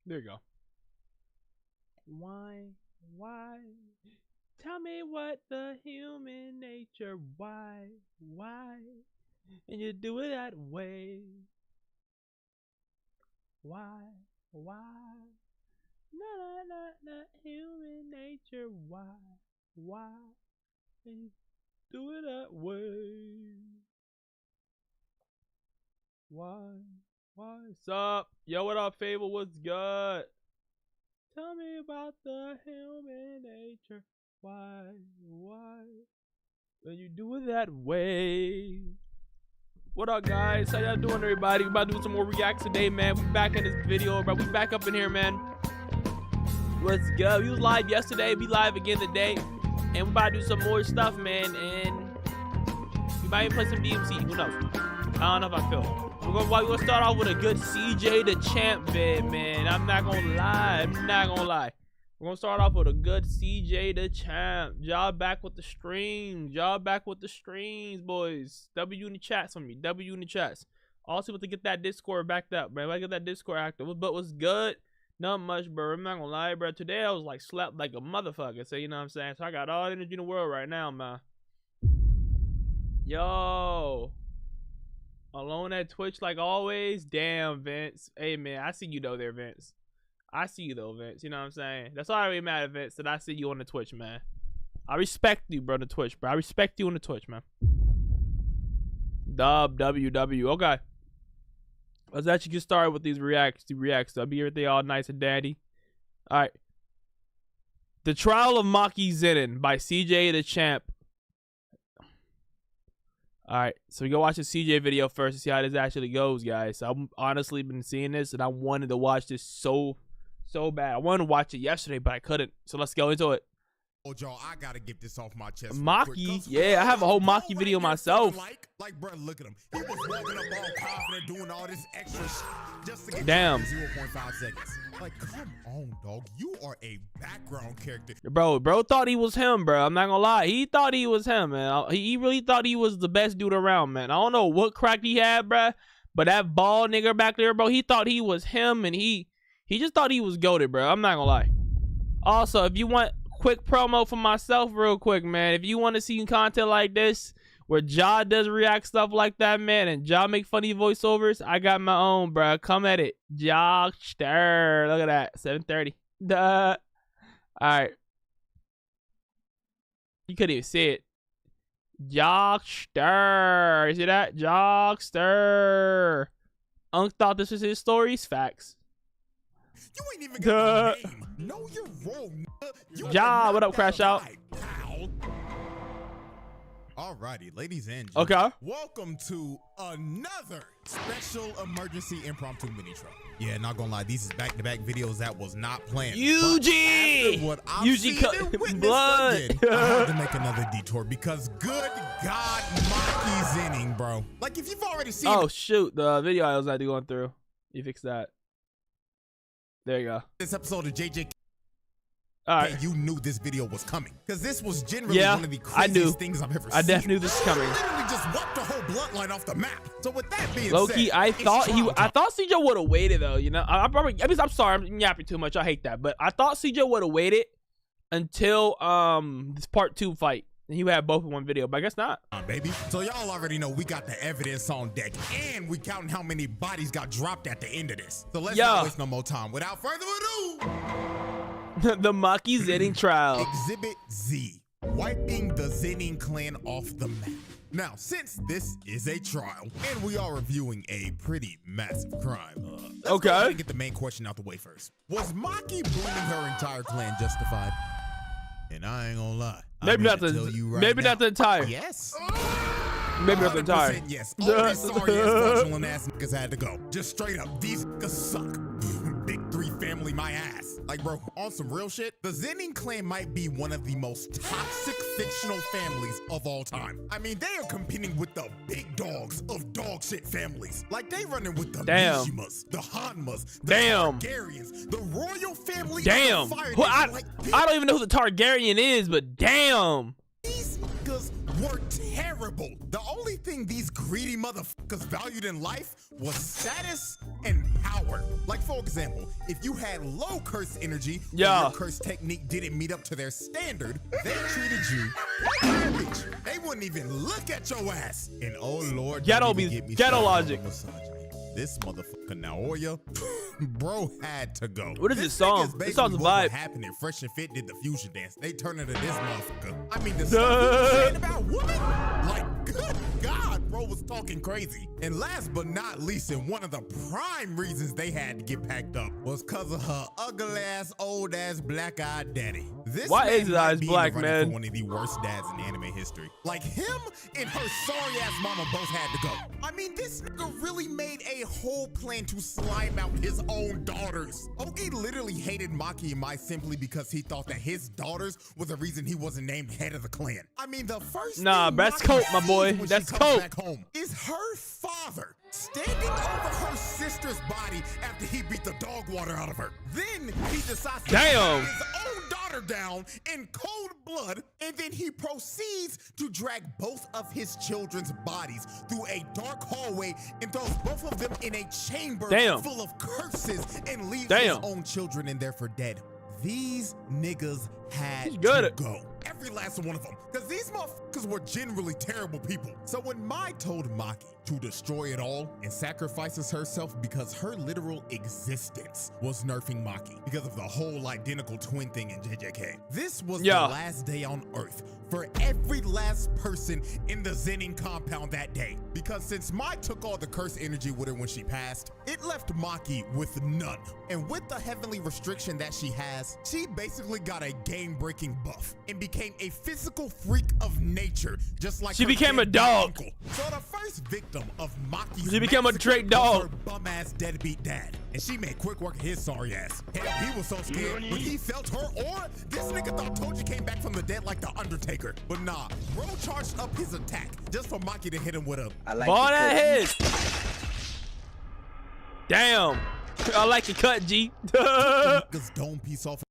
There you go. Why? Tell me what the human nature, why? And you do it that way. Why? No, human nature, why? And you do it that way. Why? What's up? Yo, what up, Fable? What's good? Tell me about the human nature. Why? When you do it that way. What up, guys? How y'all doing, everybody? We about to do some more reacts today, man. We back in this video, bro. We back up in here, man. Let's go. We was live yesterday. Be live again today. And we about to do some more stuff, man. And we might even play some DMC. Who knows? I don't know if I feel. We're gonna start off with a good CJ the Champ vid, man. I'm not gonna lie. We're gonna start off with a good CJ the Champ. Y'all back with the streams. Boys. W in the chats on me. W in the chats. Also, to get that Discord backed up, man. I get that Discord active. But what's good? Not much, bro. I'm not gonna lie, bro. Today I was like slept like a motherfucker. So you know what I'm saying? So I got all the energy in the world right now, man. Yo. Alone at Twitch like always. Damn, Vince. Hey, man, I see you though there, Vince. I see you though, Vince. You know what I'm saying? That's why I really mad at Vince that I see you on the Twitch, man. I respect you, bro, on the Twitch, bro. I respect you on the Twitch, man. WW. Okay. Let's actually get started with these reacts. I'll be everything all nice and dandy. All right. The Trial of Maki Zenin by CJ the Champ. Alright, so we go watch the CJ video first to see how this actually goes, guys. So I've honestly been seeing this, and I wanted to watch this so bad. I wanted to watch it yesterday, but I couldn't. So let's go into it. Oh, y'all, I gotta get this off my chest. Maki, yeah, I have a whole Maki video myself. Like, bro, look at him. He was walking up all confident, doing all this extra shit just to get 0.5 seconds. Like, come on, dog. You are a background character. Bro thought he was him, bro. I'm not gonna lie. He thought he was him, man. He really thought he was the best dude around, man. I don't know what crack he had, bro. But that bald nigga back there, bro, he thought he was him, and he just thought he was goated, bro. I'm not gonna lie. Also, if you want quick promo for myself real quick, man. If you want to see content like this, where Ja does react stuff like that, man, and Ja make funny voiceovers, I got my own, bro. Come at it. Ja Stir. Look at that. 7:30. Duh. Alright. You couldn't even see it. Jockster. You see that? Jockster. Unc thought this was his stories. Facts. You ain't even got a name. No, you're wrong. Ja, what up, Crash Out? Alrighty, ladies and gentlemen. Okay. Welcome to another special emergency impromptu mini trip. Yeah, not gonna lie, these is back-to-back videos that was not planned. UG! What UG cut blood. Again, I had to make another detour because good God, Maki Zenin, bro. Like, if you've already seen Oh, shoot. The video I was actually going through. You fixed that. There you go. This episode of JJ. Alright. Hey, you knew this video was coming because this was generally one of the craziest things I've ever seen. I definitely knew this was coming. Literally just wiped the whole bloodline off the map. So with that being Low-key, said, I thought CJ would have waited though. You know, I'm sorry, I'm yapping too much. I hate that, but I thought CJ would have waited until this part 2 fight, and he would have both in one video. But I guess not. Baby. So y'all already know we got the evidence on deck, and we counting how many bodies got dropped at the end of this. So let's not waste no more time. Without further ado. The Maki Zenin trial. Exhibit Z, wiping the Zenin clan off the map. Now, since this is a trial and we are reviewing a pretty massive crime, let's go ahead and get the main question out the way first. Was Maki burning her entire clan justified? And I ain't gonna lie. Maybe not the entire. Yes. Maybe not the entire. Yes. All these sorry ass fraudulent ass niggas had to go. Just straight up, these niggas suck. Big 3 family my ass. Like, bro, on some real shit, the Zenin clan might be one of the most toxic fictional families of all time. I mean, they are competing with the big dogs of dog shit families. Like, they running with the Mishimas, the Hanmas, the Targaryens, the royal family. Damn. I don't even know who the Targaryen is, but damn. These niggas were terrible. The only thing these greedy motherfuckers valued in life was status and power. Like, for example, if you had low curse energy, or your curse technique didn't meet up to their standard, they treated you like garbage. They wouldn't even look at your ass. And oh Lord, ghetto logic. This motherfucker Naoya, bro, had to go. What is this song? This song's a vibe. What happened and Fresh and Fit did the fusion dance. They turned into this motherfucker. I mean, the stuff he was saying about women, like, good God, bro was talking crazy. And last but not least, and one of the prime reasons they had to get packed up was because of her ugly ass, old ass, black-eyed daddy. Why is his eyes black, man? One of the worst dads in anime history. Like, him and her sorry ass mama both had to go. I mean, this nigga really made a whole plan to slime out his own daughters. Ogi literally hated Maki and Mai simply because he thought that his daughters was the reason he wasn't named head of the clan. I mean, the first thing that's cope, my boy. That's cope. Back home is her father standing over her sister's body after he beat the dog water out of her. Then he decides to cut his own daughter down in cold blood, and then he proceeds to drag both of his children's bodies through a dark hallway and throws both of them in a chamber full of curses and leaves his own children in there for dead. These niggas had to go. Every last one of them. Because these motherfuckers were generally terrible people. So when Mai told Maki to destroy it all and sacrifices herself because her literal existence was nerfing Maki because of the whole identical twin thing in JJK. This was the last day on Earth for every last person in the Zenin compound that day. Because since Mai took all the curse energy with her when she passed, it left Maki with none. And with the heavenly restriction that she has, she basically got a game-breaking buff and became a physical freak of nature, just like she became a dog. Uncle. So the first victim of Maki's she became a Drake dog. Her bum-ass deadbeat dad, and she made quick work of his sorry ass. Hell, he was so scared when he felt her aura, this nigga thought Toji came back from the dead like the Undertaker. But nah, bro charged up his attack just for Maki to hit him with a ball that head. Damn, I like your cut, G. Dome piece off.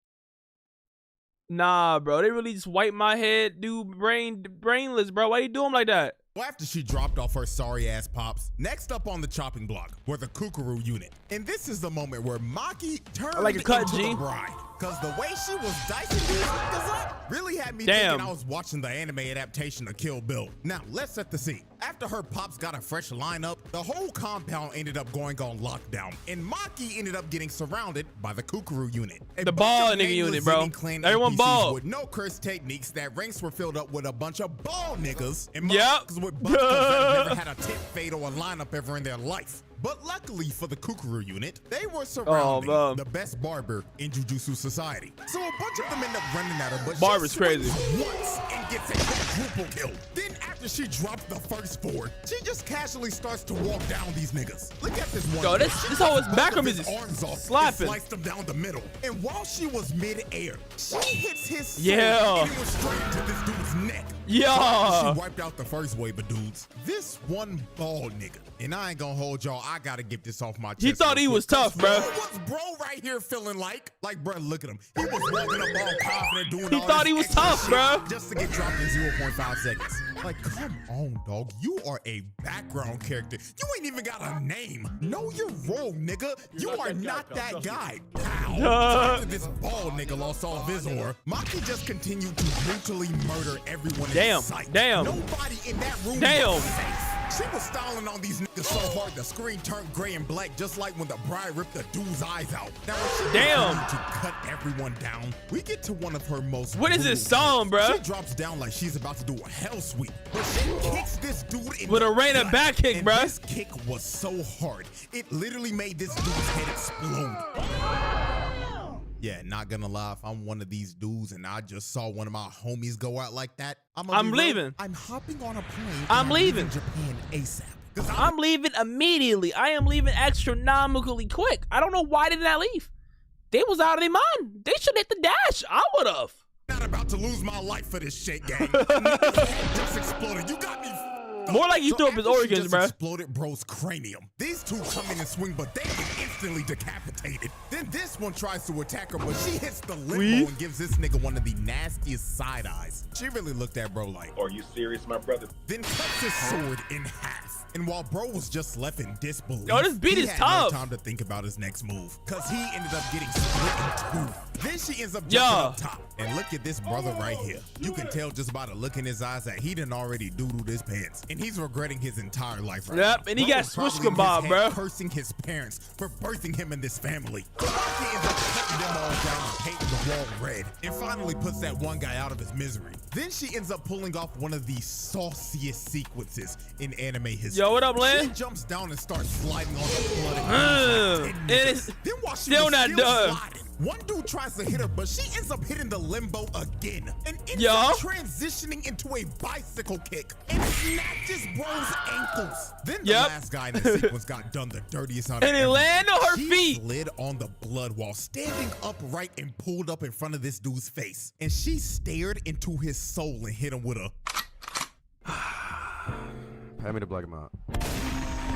Nah, bro, they really just wiped my head, dude. Brainless, bro. Why you do him like that? Well, after she dropped off her sorry ass pops, next up on the chopping block were the Kukuru unit. And this is the moment where Maki turned into the bride. Cause the way she was dicing these niggas up really had me thinking I was watching the anime adaptation of Kill Bill. Now, let's set the scene. After her pops got a fresh lineup, the whole compound ended up going on lockdown, and Maki ended up getting surrounded by the Kukuru unit. The ball nigga unit, bro. Everyone ball. With no curse techniques, that ranks were filled up with a bunch of ball niggas and motherfuckers with butts that never had a tip fade or a lineup ever in their life. But luckily for the Kukuru unit, they were surrounding the best barber in Jujutsu Society. So a bunch of them end up running at her, but Barber's she crazy. Once and gets a quadruple kill. Then after she drops the first 4, she just casually starts to walk down these niggas. Look at this one. Yo, this whole his background is arms off slapping. Sliced him down the middle. And while she was mid-air, she hits his sword and it was straight to this dude's neck. Yeah. She wiped out the first wave of dudes. This one bald nigga, and I ain't gonna hold y'all, I gotta get this off my chest. He thought he was tough, bro. What's bro right here feeling like? Like, bro, look at him. He was walking up all confident, doing all thought he was tough, bro. Just to get dropped in 0.5 seconds. Like, come on, dog. You are a background character. You ain't even got a name. Know your role, nigga. You are not that guy. How? After this bald nigga lost all of his aura, Maki just continued to brutally murder everyone in sight. Nobody in that room was safe. She was styling on these niggas so hard the screen turned gray and black, just like when the bride ripped the dude's eyes out. Now, when she to cut everyone down, we get to one of her most. What is this song, bro? She drops down like she's about to do a hell sweep, but she kicks this dude in with a rain of back kick, bro. This kick was so hard, it literally made this dude's head explode. Yeah, not gonna lie, if I'm one of these dudes and I just saw one of my homies go out like that, I'm leaving. I'm hopping on a plane. I'm leaving Japan ASAP. I'm leaving immediately. I am leaving astronomically quick. I don't know why they did not leave. They was out of their mind. They should hit the dash. I would have. Not about to lose my life for this shit, gang. Just exploded. You got me More like he threw up his organs, bro. Exploded bro's cranium. These two come in and swing, but they get instantly decapitated. Then this one tries to attack her, but she hits the limbo and gives this nigga one of the nastiest side eyes. She really looked at bro like, "Are you serious, my brother?" Then cuts his sword in half. And while bro was just left in disbelief, yo, this beat he is had tough. no time to think about his next move, cause he ended up getting split in two. Then she ends up jumping up top. And look at this brother right here. You can tell just by the look in his eyes that he done already doodled his pants, and he's regretting his entire life right now. And he got swish kebab, bro. Cursing his parents for birthing him in this family. So he ends up cutting them all down and painting the wall red, and finally puts that one guy out of his misery. Then she ends up pulling off one of the sauciest sequences in anime history. Yo, what up, Lynn? She jumps down and starts sliding on the blood. And it's then while she still not done. Sliding, one dude tries to hit her, but she ends up hitting the limbo again and ends up transitioning into a bicycle kick and snatches bro's ankles. Then the last guy in the sequence got done the dirtiest out of it landed on her feet. She slid on the blood while standing upright and pulled up in front of this dude's face. And she stared into his soul and hit him with a... Pay me to black him out.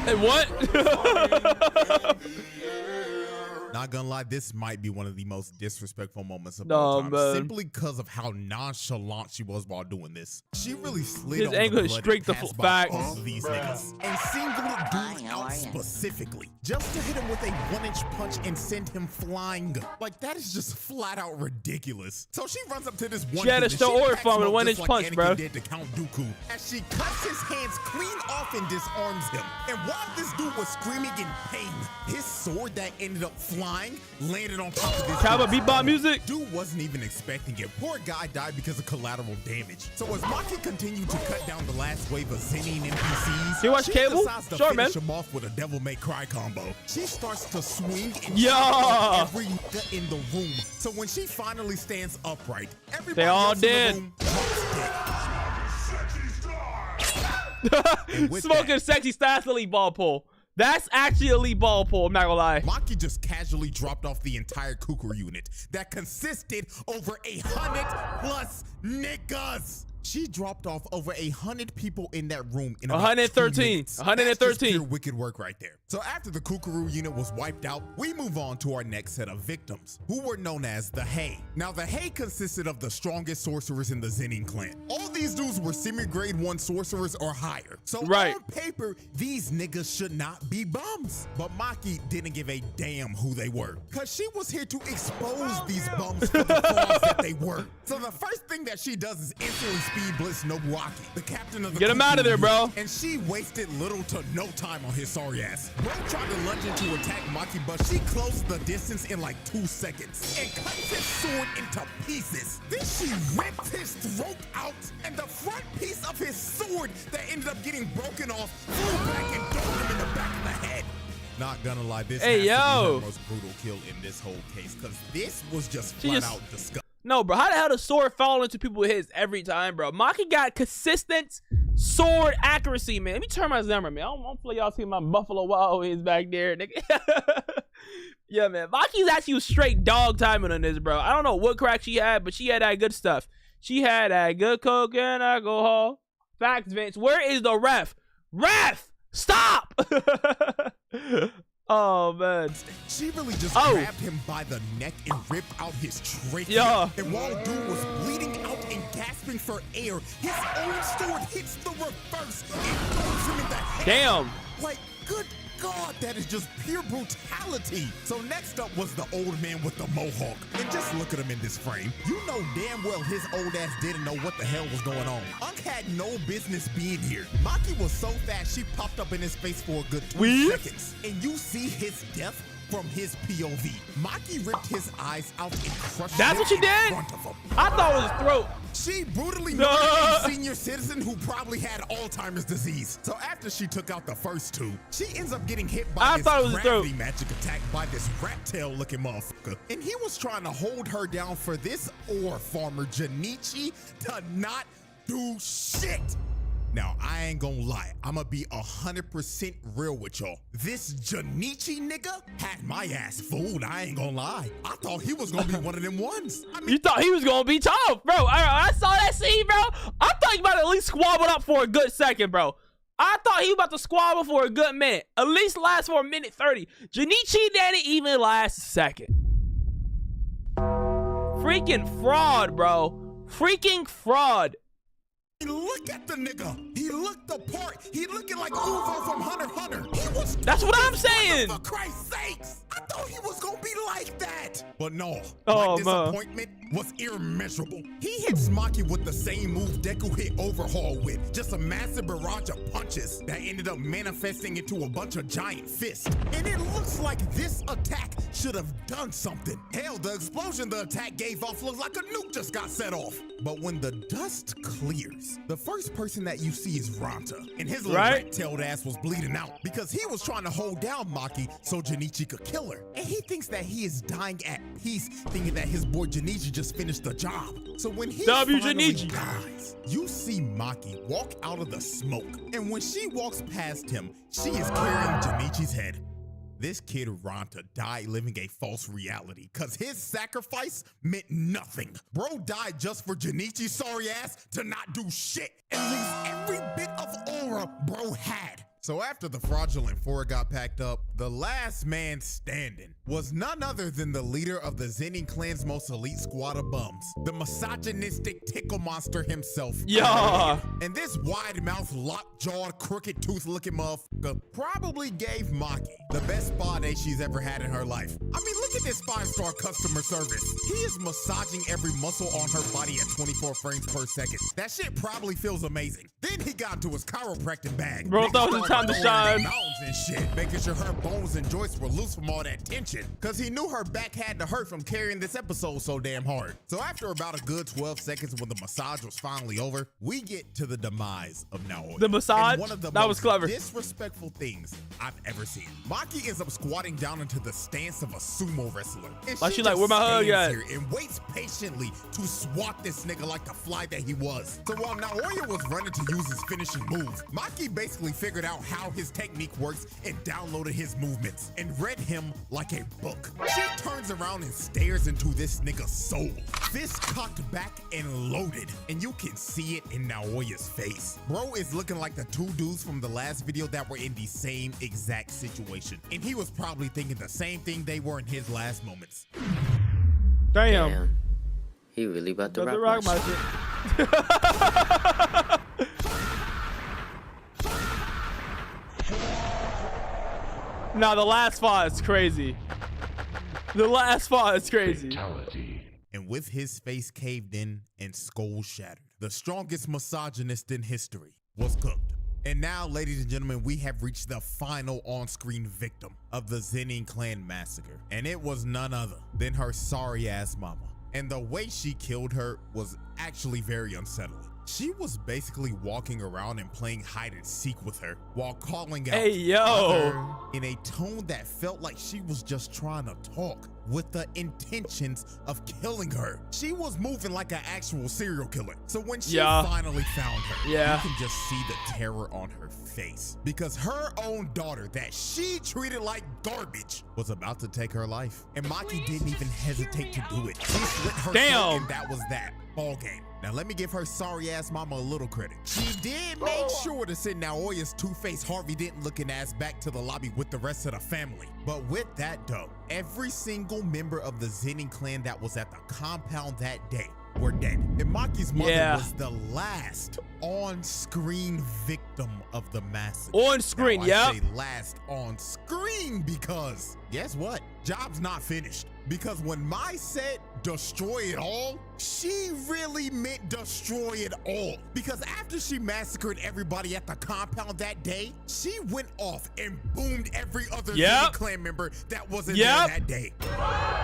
Hey, what? Not gonna lie, this might be one of the most disrespectful moments of all time, simply because of how nonchalant she was while doing this. She really slid on the blood and passed by all of these niggas and singled dude out specifically just to hit him with a 1-inch punch and send him flying. Like, that is just flat out ridiculous. So she runs up to this one. She had a still order from a 1-inch punch, bro. Did to Count Dooku, as she cuts his hands clean off and disarms him. And while this dude was screaming in pain, his sword that ended up flying landed on top of this. Cowboy beatbox music. Dude wasn't even expecting it. Poor guy died because of collateral damage. So as Maki continued to cut down the last wave of Zenin NPCs, you watch Cable? Decides to finish him off with a Devil May Cry combo. She starts to swing and every nigga in the room. So when she finally stands upright, everybody else in the room drops dead. Smoking sexy style elite ball pole. That's actually elite ball pole, I'm not gonna lie. Maki just casually dropped off the entire Kukuru unit that consisted over 100+ niggas. She dropped off over 100 people in that room in 113. 113. That's just pure wicked work right there. So after the Kukuru unit was wiped out, we move on to our next set of victims, who were known as the Hei. Now the Hei consisted of the strongest sorcerers in the Zenin clan. All these dudes were semi-grade 1 sorcerers or higher. So on paper, these niggas should not be bums. But Maki didn't give a damn who they were, cause she was here to expose these bums for the flaws that they were. So the first thing that she does is instantly speed blitz Nobuaki, the captain of the Get him out of there, bro. And she wasted little to no time on his sorry ass. Bro tried to lunge in to attack Maki, but she closed the distance in like 2 seconds and cuts his sword into pieces. Then she ripped his throat out, and the front piece of his sword that ended up getting broken off flew back and dove him in the back of the head. Not gonna lie, this has to be her most brutal kill in this whole case, because this was just flat out disgusting. No, bro, how the hell does sword fall into people's heads every time, bro? Maki got consistent sword accuracy, man. Let me turn my Zimmer, man. I don't feel y'all see my Buffalo Wild Wings back there, nigga. Yeah, man. Maki's actually straight dog timing on this, bro. I don't know what crack she had, but she had that good stuff. She had that good coke and alcohol. Facts, Vince. Where is the ref? Ref! Stop! Oh, man. She really just grabbed him by the neck and ripped out his trachea. And while dude was bleeding out and gasping for air, his own sword hits the reverse and throws him in the head. Damn. Like, good God, that is just pure brutality. So next up was the old man with the mohawk. And just look at him in this frame. You know damn well his old ass didn't know what the hell was going on. Unk had no business being here. Maki was so fast, she popped up in his face for a good 2 seconds. And you see his death from his POV. Maki ripped his eyes out and crushed That's what she did? in front of him. I thought it was his throat. She brutally murdered a senior citizen who probably had Alzheimer's disease. So after she took out the first 2, she ends up getting hit by this gravity magic attack by this rat tail looking motherfucker. And he was trying to hold her down for this ore farmer Junichi to not do shit. Now, I ain't gonna lie, I'ma be 100% real with y'all. This Junichi nigga had my ass fooled, I ain't gonna lie. I thought he was gonna be one of them ones. I mean, you thought he was gonna be tough, bro. I saw that scene, bro. I thought you about to at least squabble up for a good second, bro. I thought he was about to squabble for a good minute. At least last for a minute 30. Junichi didn't even last a second. Freaking fraud, bro. Freaking fraud. Look at the nigga. He looked the part. He looking like Uvo from Hunter x Hunter. He was. That's what I'm saying. For Christ's sakes, I thought he was gonna be like that. But no, Oh, my disappointment was immeasurable. He hits Maki with the same move Deku hit Overhaul with. Just a massive barrage of punches that ended up manifesting into a bunch of giant fists. And it looks like this attack should have done something. Hell, the explosion the attack gave off looks like a nuke just got set off. But when the dust clears, the first person that you see is Ranta, and his little rat-tailed ass was bleeding out because he was trying to hold down Maki so Junichi could kill her. And he thinks that he is dying at peace, thinking that his boy Junichi just finished the job. So when he finally dies, you see Maki walk out of the smoke, and when she walks past him, she is carrying Junichi's head. This kid Ranta died living a false reality because his sacrifice meant nothing. Bro died just for Junichi's sorry ass to not do shit and lose every bit of aura bro had. So after the fraudulent four got packed up, the last man standing was none other than the leader of the Zenin clan's most elite squad of bums, the misogynistic tickle monster himself. Yeah. And this wide-mouthed, lockjawed, crooked-tooth-looking motherfucker probably gave Maki the best spa day she's ever had in her life. I mean, look at this 5-star customer service. He is massaging every muscle on her body at 24 frames per second. That shit probably feels amazing. Then he got to his chiropractic bag. Bro, that was the time to shine. Mountains and shit, making sure her bones and joints were loose from all that tension. Cause he knew her back had to hurt from carrying this episode so damn hard. So after about a good 12 seconds when the massage was finally over, we get to the demise of Naoya. The massage? One of the that was clever. Disrespectful things I've ever seen. Maki ends up squatting down into the stance of a sumo wrestler. And she like, where my hug at? And waits patiently to swat this nigga like the fly that he was. So while Naoya was running to use his finishing move, Maki basically figured out how his technique works and downloaded his movements and read him like a book. She turns around and stares into this nigga's soul, fist cocked back and loaded, and you can see it in Naoya's face. Bro is looking like the two dudes from the last video that were in the same exact situation, and he was probably thinking the same thing they were in his last moments. Damn. He really about to rock my shit. Nah, the last fight is crazy. The last fight is crazy. Fatality. And with his face caved in and skull shattered, the strongest misogynist in history was cooked. And now, ladies and gentlemen, we have reached the final on-screen victim of the Zenin clan massacre. And it was none other than her sorry-ass mama. And the way she killed her was actually very unsettling. She was basically walking around and playing hide and seek with her while calling out "Hey, yo," in a tone that felt like she was just trying to talk with the intentions of killing her. She was moving like an actual serial killer. So when she finally found her, you can just see the terror on her face because her own daughter that she treated like garbage was about to take her life. And Maki didn't even hesitate to do it. She slit her throat, and that was that. Ball game. Now let me give her sorry ass mama a little credit. She did make sure to send Naoya's two-faced Harvey Dent-looking ass back to the lobby with the rest of the family. But with that though, every single member of the Zenin clan that was at the compound that day were dead. And Maki's mother was the last on-screen victim of the massacre. On screen, I say last on screen because guess what? Job's not finished. Because when Mai said destroy it all, she really meant destroy it all. Because after she massacred everybody at the compound that day, she went off and boomed every other Zenin clan member that wasn't there that day.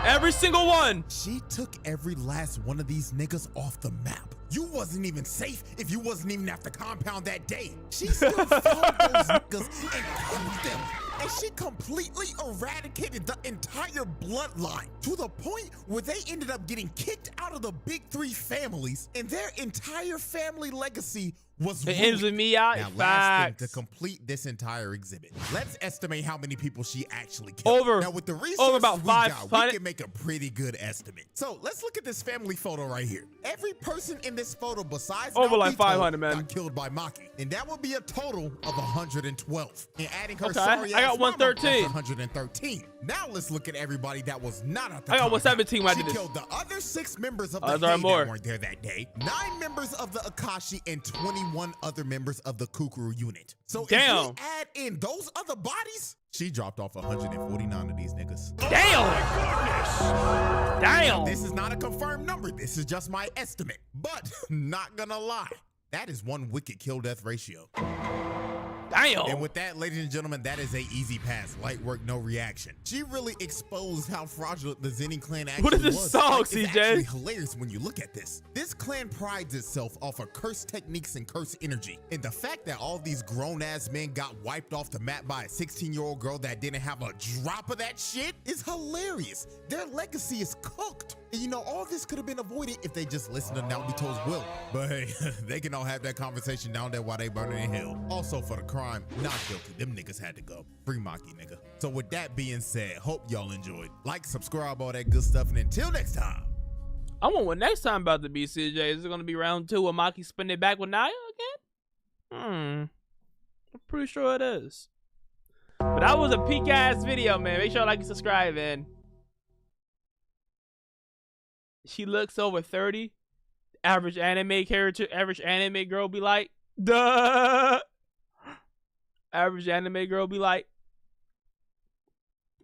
Every single one. She took every last one of these niggas off the map. You wasn't even safe if you wasn't even at the compound that day. She still found those niggas and killed them. And she completely eradicated the entire bloodline to the point where they ended up getting kicked out of the big three families and their entire family legacy was It ends with me out. Now, last Facts. thing to complete this entire exhibit, let's estimate how many people she actually killed. Over. Now, with the resources Over about we got, 500. we can make a pretty good estimate. So let's look at this family photo right here. Every person in this photo besides Over like Naruto 500, man. got killed by Maki, and that would be a total of 112. And adding her Okay, sorry I got ass mama, 113. that's 113. Now let's look at everybody that was not at the I got compound. 117 when I She did this. killed the other 6 members of Oh, the there are Hei more. that weren't there that day, 9 members of the Akashi, and 21 other members of the Kukuru unit. So Damn. if we add in those other bodies, she dropped off 149 of these niggas. Damn. Damn. This is not a confirmed number. This is just my estimate. But not gonna lie, that is one wicked kill death ratio. Damn. And with that, ladies and gentlemen, that is a easy pass. Light work, no reaction. She really exposed how fraudulent the Zenin clan actually was. What is this song, It's CJ? actually hilarious when you look at this. This clan prides itself off of curse techniques and curse energy. And the fact that all these grown-ass men got wiped off the map by a 16-year-old girl that didn't have a drop of that shit is hilarious. Their legacy is cooked. And you know, all this could have been avoided if they just listened to Naruto's will. But hey, they can all have that conversation down there while they burning in hell. Also, for the crime, not guilty. Them niggas had to go. Free Maki, nigga. So with that being said, hope y'all enjoyed. Like, subscribe, all that good stuff. And until next time. I want what next time about the BCJ. Is it going to be round 2 where Maki spin it back with Naya again? I'm pretty sure it is. But that was a peak ass video, man. Make sure you like and subscribe, man. She looks over 30. Average anime character, average anime girl be like, duh. Average anime girl be like.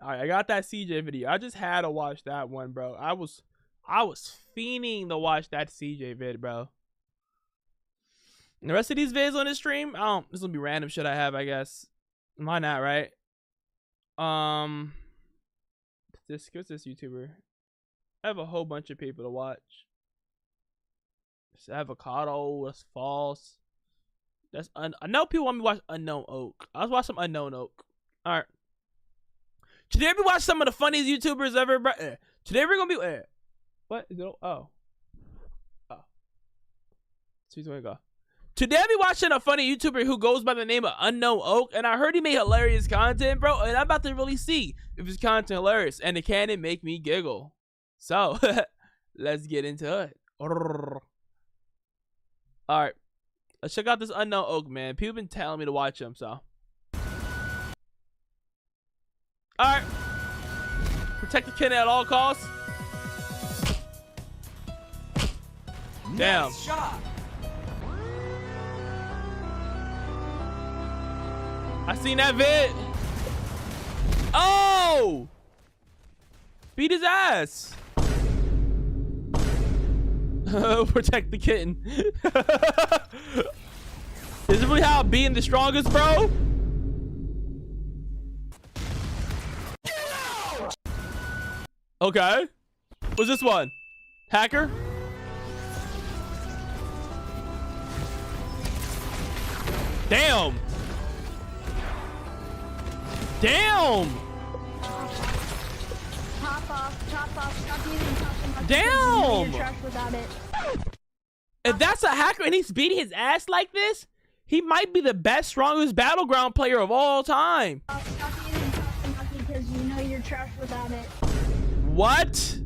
All right, I got that CJ video. I just had to watch that one, bro. I was fiending to watch that CJ vid, bro. And the rest of these vids on this stream, this gonna be random shit I have, I guess. Why not, right? What's this YouTuber? I have a whole bunch of people to watch. It's Avocado, that's false. That's I know people want me to watch Unknown Oak. Let's watch some Unknown Oak. Alright. Today we watch some of the funniest YouTubers ever, bro. Today we're gonna be what is it? Oh. So he's gonna go. Today we watching a funny YouTuber who goes by the name of Unknown Oak, and I heard he made hilarious content, bro. And I'm about to really see if his content hilarious, and it can make me giggle. So let's get into it. All right, let's check out this Unknown Oak, man. People been telling me to watch him, so. All right, protect the kid at all costs. Damn. Nice shot. I seen that vid. Oh! Beat his ass. Protect the kitten. Is it really how being the strongest, bro? Okay. What's this one? Hacker? Damn. Damn. Top off, stop using top. Damn. Trash without it. If that's a hacker and he's beating his ass like this, he might be the best, strongest battleground player of all time. Stop using top because you know you're trash without it. What?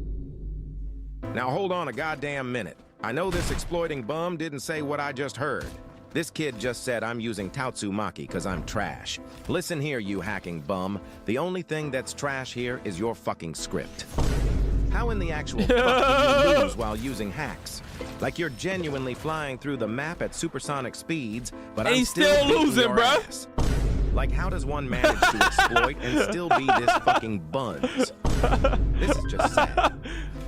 Now hold on a goddamn minute. I know this exploiting bum didn't say what I just heard. This kid just said I'm using Tatsumaki because I'm trash. Listen here, you hacking bum. The only thing that's trash here is your fucking script. How in the actual fuck do you lose while using hacks? Like you're genuinely flying through the map at supersonic speeds, but And I'm he's still still losing, your bruh. ass. Like how does one manage to exploit and still be this fucking buns? This is just sad.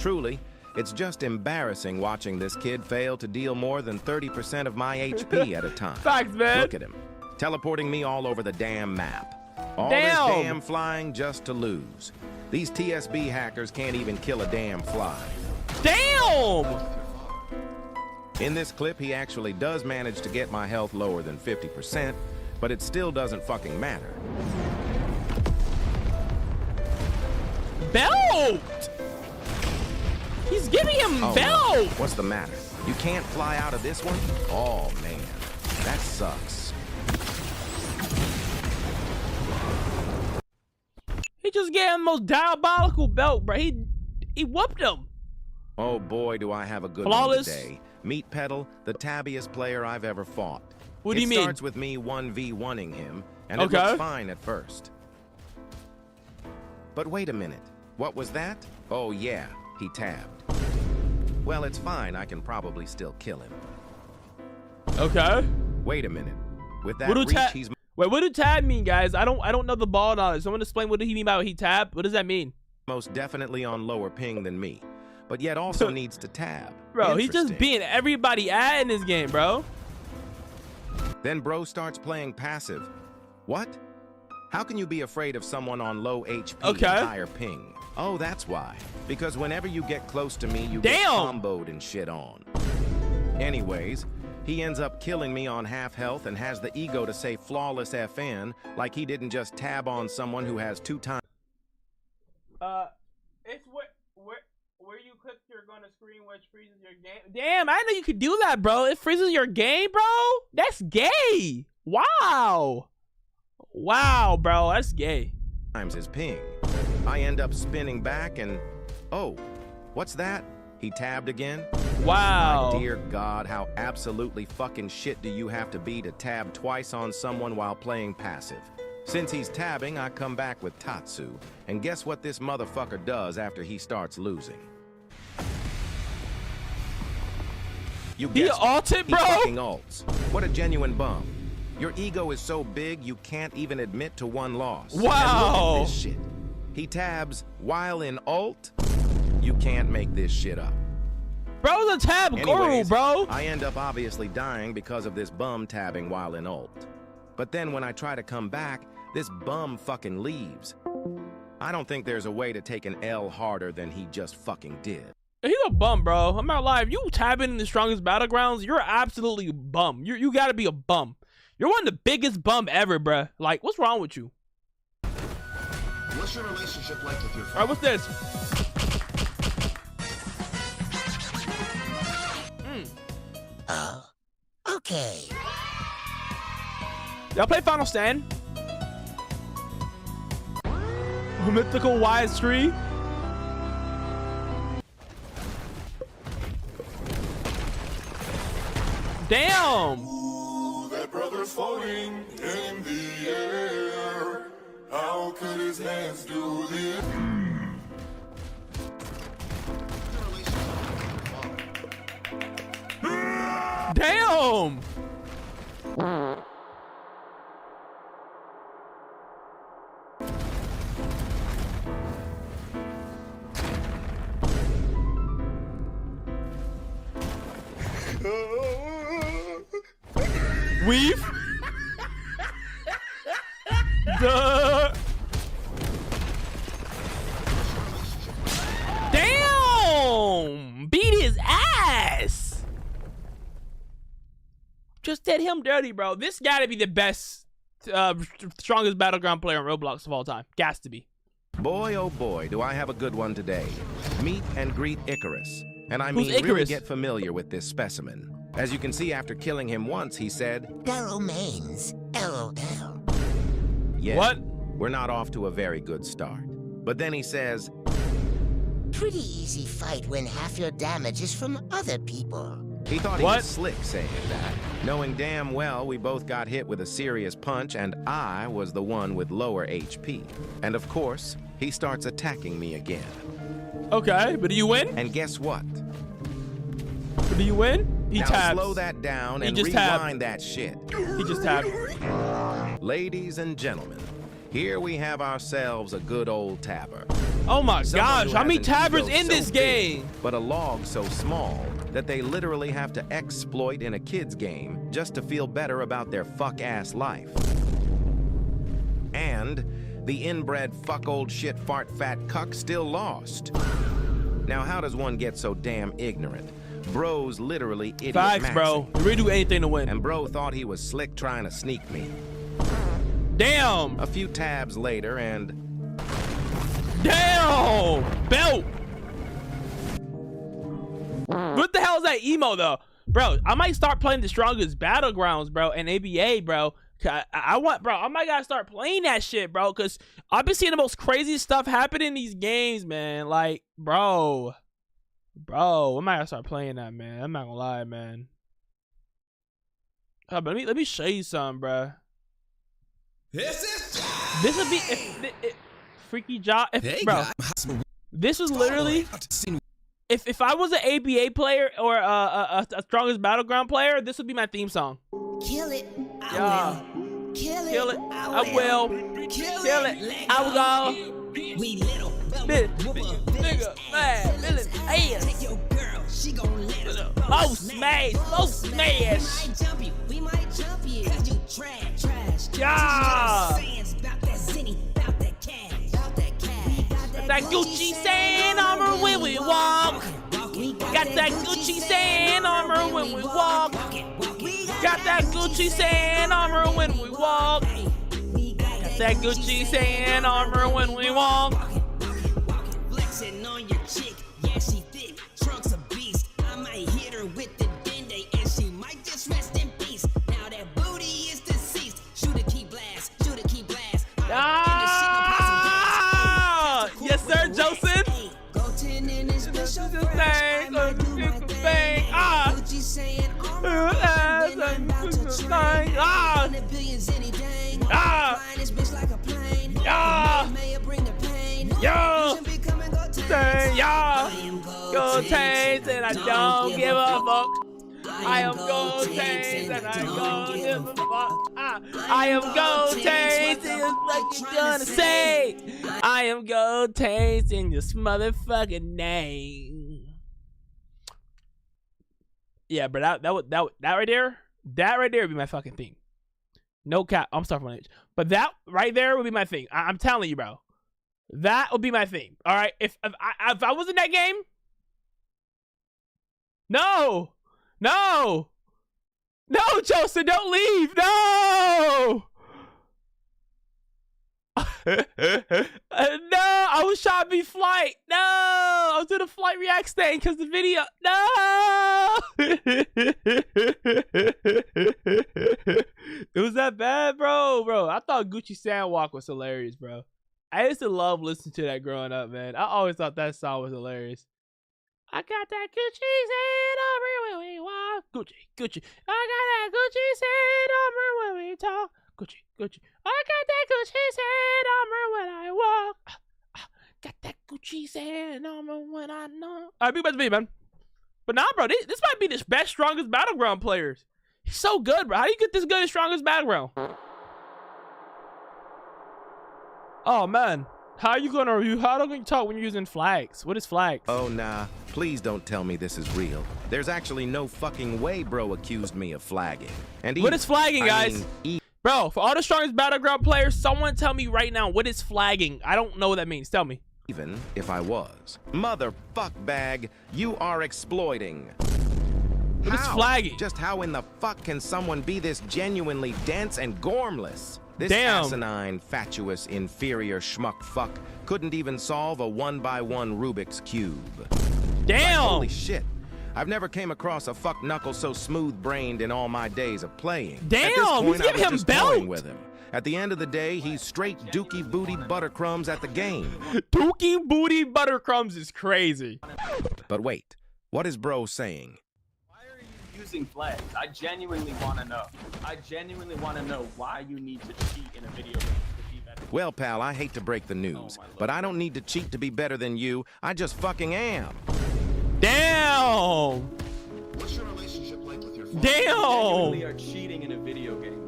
Truly, it's just embarrassing watching this kid fail to deal more than 30% of my HP at a time. Facts, man. Look at him, teleporting me all over the damn map. All Damn. this damn flying just to lose. These TSB hackers can't even kill a damn fly. Damn. In this clip, he actually does manage to get my health lower than 50%, but it still doesn't fucking matter. Belt. He's giving him Oh, belt. no. What's the matter? You can't fly out of this one? Oh, man. That sucks. He just gave him the most diabolical belt, bro. He whooped him. Oh boy, do I have a good Flawless. one today. Meat Pedal, the tabbiest player I've ever fought. What do you mean? It starts with me 1v1ing him, and it Okay. looks fine at first. But wait a minute. What was that? Oh yeah, he tabbed. Well, it's fine. I can probably still kill him. Okay. Wait a minute. With that What do reach, he's Wait, what do tab mean, guys? I don't know the ball knowledge. Someone explain what did he mean by he tab? What does that mean? most definitely on lower ping than me, but yet also needs to tab. Bro, he's just Interesting. beating everybody in this game, bro. Then bro starts playing passive. What? How can you be afraid of someone on low HP Okay. and higher ping? Oh, that's why. Because whenever you get close to me, you get Damn. comboed and shit on. Anyways, he ends up killing me on half health and has the ego to say flawless FN like he didn't just tab on someone who has 2 times. It's where you click you're gonna screen which freezes your game. Damn, I didn't know you could do that, bro. It freezes your game, bro. That's gay. Wow. Wow, bro, that's gay. Times his ping. I end up spinning back and, oh, what's that? He tabbed again? Wow. My dear God, how absolutely fucking shit do you have to be to tab twice on someone while playing passive? Since he's tabbing, I come back with Tatsu, and guess what this motherfucker does after he starts losing? You He guessed it. ulted, He bro? fucking ults. What a genuine bum. Your ego is so big you can't even admit to one loss. And Wow. look at this shit. He tabs while in ult. You can't make this shit up. Bro's a tab guru, Anyways, bro. I end up obviously dying because of this bum tabbing while in ult. But then when I try to come back, this bum fucking leaves. I don't think there's a way to take an L harder than he just fucking did. He's a bum, bro. I'm not lying. If you tabbing in the strongest battlegrounds, you're absolutely a bum. You gotta be a bum. You're one of the biggest bum ever, bruh. Like, what's wrong with you? What's your relationship like with your All right, what's this? Oh, okay. Y'all play Final Stand? Mythical Wise Tree? Damn! Ooh, that brother's floating in the air. How could his hands do this? Damn! Weave? Duh. Damn! Beat his ass! Just did him dirty, bro. This gotta be the best, strongest battleground player on Roblox of all time. Gas to be. Boy, oh boy, do I have a good one today. Meet and greet Icarus. And I Who's mean really Icarus? get familiar with this specimen. As you can see, after killing him once, he said, Daryl Maines, LOL. yeah, What? we're not off to a very good start. But then he says, Pretty easy fight when half your damage is from other people. he thought he What? was slick saying that, knowing damn well we both got hit with a serious punch and I was the one with lower HP. And of course, he starts attacking me again. Okay, but do you win? And guess what? But do you win? He Now tabs. slow that down He and just tabbed. rewind that shit. He just tabbed. Ladies and gentlemen, here we have ourselves a good old tabber. Oh my Someone gosh, who how many has an tabbers ego in so this big, game? But a log so small that they literally have to exploit in a kid's game just to feel better about their fuck-ass life. And the inbred fuck old shit fart fat cuck still lost. Now how does one get so damn ignorant? Bro's literally idiot Facts, maxing. bro. You really do anything to win. And bro thought he was slick trying to sneak me. Damn! A few tabs later and Damn! Belt! What the hell is that emo, though? bro, I might start playing the strongest battlegrounds, bro, and ABA, bro. I want, bro, I might gotta start playing that shit, bro, because I've been seeing the most crazy stuff happen in these games, man. Like, bro, I might gotta start playing that, man. I'm not gonna lie, man. But let me show you something, bro. This would be if freaky job, bro. This was literally if I was an ABA player or a strongest battleground player, this would be my theme song. Kill it. Yeah. Kill it. I will. Kill it. I will go. We little Nigga, man, Billy, take your girl. She gon' let us. low smash. We might jump you. Cause you trash. Yeah. About that zinny, about that cash. That Gucci sand armor when we walk. Got that Gucci sand armor when we walk. Got that Gucci sand armor when we walk. Got that Gucci sand armor when we walk. Flexing on your chick, yeah, she thick, trunk's a beast. I might hit her with the dende and she might just rest in peace. Now that booty is deceased. Shoot a key blast. Yes, sir, Joseph. Go 10 in this special fresh. Bang, I'ma do my thing. Gucci saying, all right, when I'm about to train. 100 billions any day. Flying this bitch like a plane. May it bring the pain. You should be coming, go taste. I am Go taste and I don't give a fuck. I am go taste and I don't give a fuck. I am go taste and what you gonna say? I am go taste in this motherfucking name. Yeah, but that right there would be my fucking theme. No cap. I'm sorry for my age, but that right there would be my thing. I'm telling you, bro. That would be my theme. All right. If I was in that game, no, Joseph, don't leave. No. No, I was trying to be flight. No, I was doing a flight react stain because the video. No. It was that bad, bro. I thought Gucci Sandwalk was hilarious, bro. I used to love listening to that growing up, man. I always thought that song was hilarious. I got that Gucci Sandwalk when we walk. Gucci. I got that Gucci Sandwalk when we talk. Gucci. I got that Gucci Sandwalk when I walk. Got that Gucci Sandwalk when I know. All right, big best video, man. But nah, bro, this might be the best, strongest battleground players. He's so good, bro. How do you get this good and strongest battleground? Oh man, how do you talk when you're using flags? What is flags? Oh nah, please don't tell me this is real. There's actually no fucking way bro accused me of flagging. And what is flagging, guys? Bro, for all the strongest battleground players, someone tell me right now, what is flagging? I don't know what that means. Tell me. Even if I was. Motherfuck bag, you are exploiting. What is flagging? Just how in the fuck can someone be this genuinely dense and gormless? This asinine, fatuous, inferior schmuck fuck couldn't even solve a 1x1 Rubik's Cube. Damn! Like, holy shit. I've never came across a fuck knuckle so smooth-brained in all my days of playing. Damn, at this point, he's giving him belt with him. At the end of the day, he's straight dookie booty buttercrumbs at the game. Dookie booty buttercrumbs is crazy. But wait, what is bro saying? Using flags. I genuinely want to know. Why you need to cheat in a video game to be better. Well, pal, I hate to break the news, but I don't need to cheat to be better than you. I just fucking am. Damn! What's your relationship like with your father? Damn! We are cheating in a video game.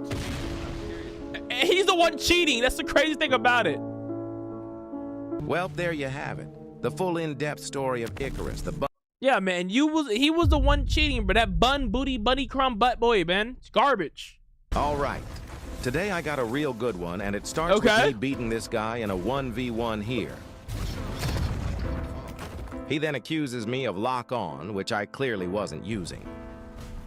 He's the one cheating. That's the crazy thing about it. Well, there you have it. The full in-depth story of Icarus, the Yeah, man, he was the one cheating, but that bun booty bunny crumb butt boy, man, it's garbage. All right, today I got a real good one, and it starts with me beating this guy in a 1v1 here. He then accuses me of lock on, which I clearly wasn't using.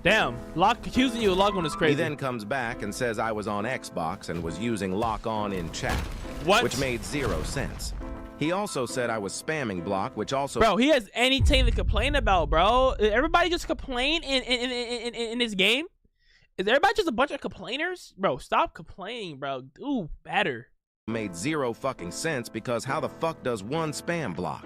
Damn, accusing you of lock on is crazy. He then comes back and says I was on Xbox and was using lock on in chat. What? Which made 0 sense. He also said I was spamming Block, which also... Bro, he has anything to complain about, bro. Everybody just complain in this game? Is everybody just a bunch of complainers? Bro, stop complaining, bro. Do better. Made zero fucking sense because how the fuck does one spam Block?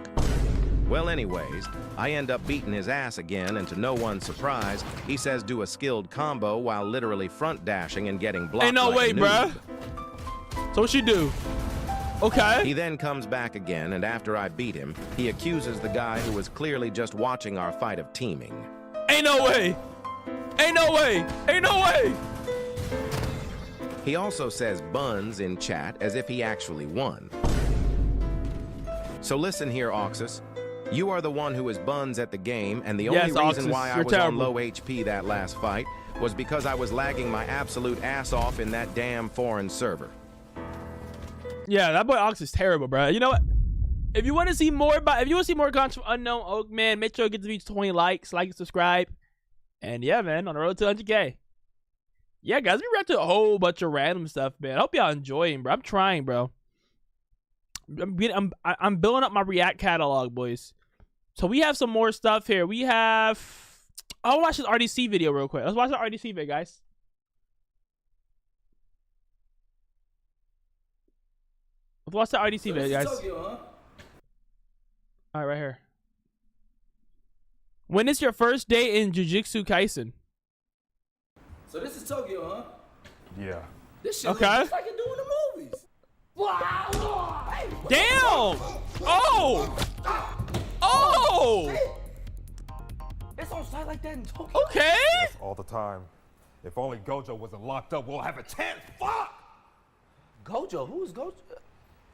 Well, anyways, I end up beating his ass again, and to no one's surprise, he says do a skilled combo while literally front dashing and getting blocked. Ain't no like way, bruh. So what she do? Okay. He then comes back again, and after I beat him, he accuses the guy who was clearly just watching our fight of teaming. Ain't no way. Ain't no way. Ain't no way. He also says buns in chat as if he actually won. So listen here, Oxus. You are the one who is buns at the game, and the only reason why I was on low HP that last fight was because I was lagging my absolute ass off in that damn foreign server. Yeah, that boy Ox is terrible, bro. You know what? If you want to see more content from Unknown Oak, man, make sure to get to reach 20 likes, like and subscribe. And yeah, man, on the road to 100K. Yeah, guys, we read to a whole bunch of random stuff, man. I hope y'all enjoying, bro. I'm trying, bro. I'm building up my React catalog, boys. So we have some more stuff here. We have... I'll watch this RDC video real quick. Let's watch the RDC video, guys. Let's watch the RDC video, guys. Tokyo, huh? All right, right here. When is your first day in Jujutsu Kaisen? So this is Tokyo, huh? Yeah. This shit okay. looks like it do in the movies. Damn! Oh! Oh! It's on site like that in Tokyo. Okay. Yes, all the time. If only Gojo wasn't locked up, we'll have a chance. Fuck! Gojo? Who is Gojo?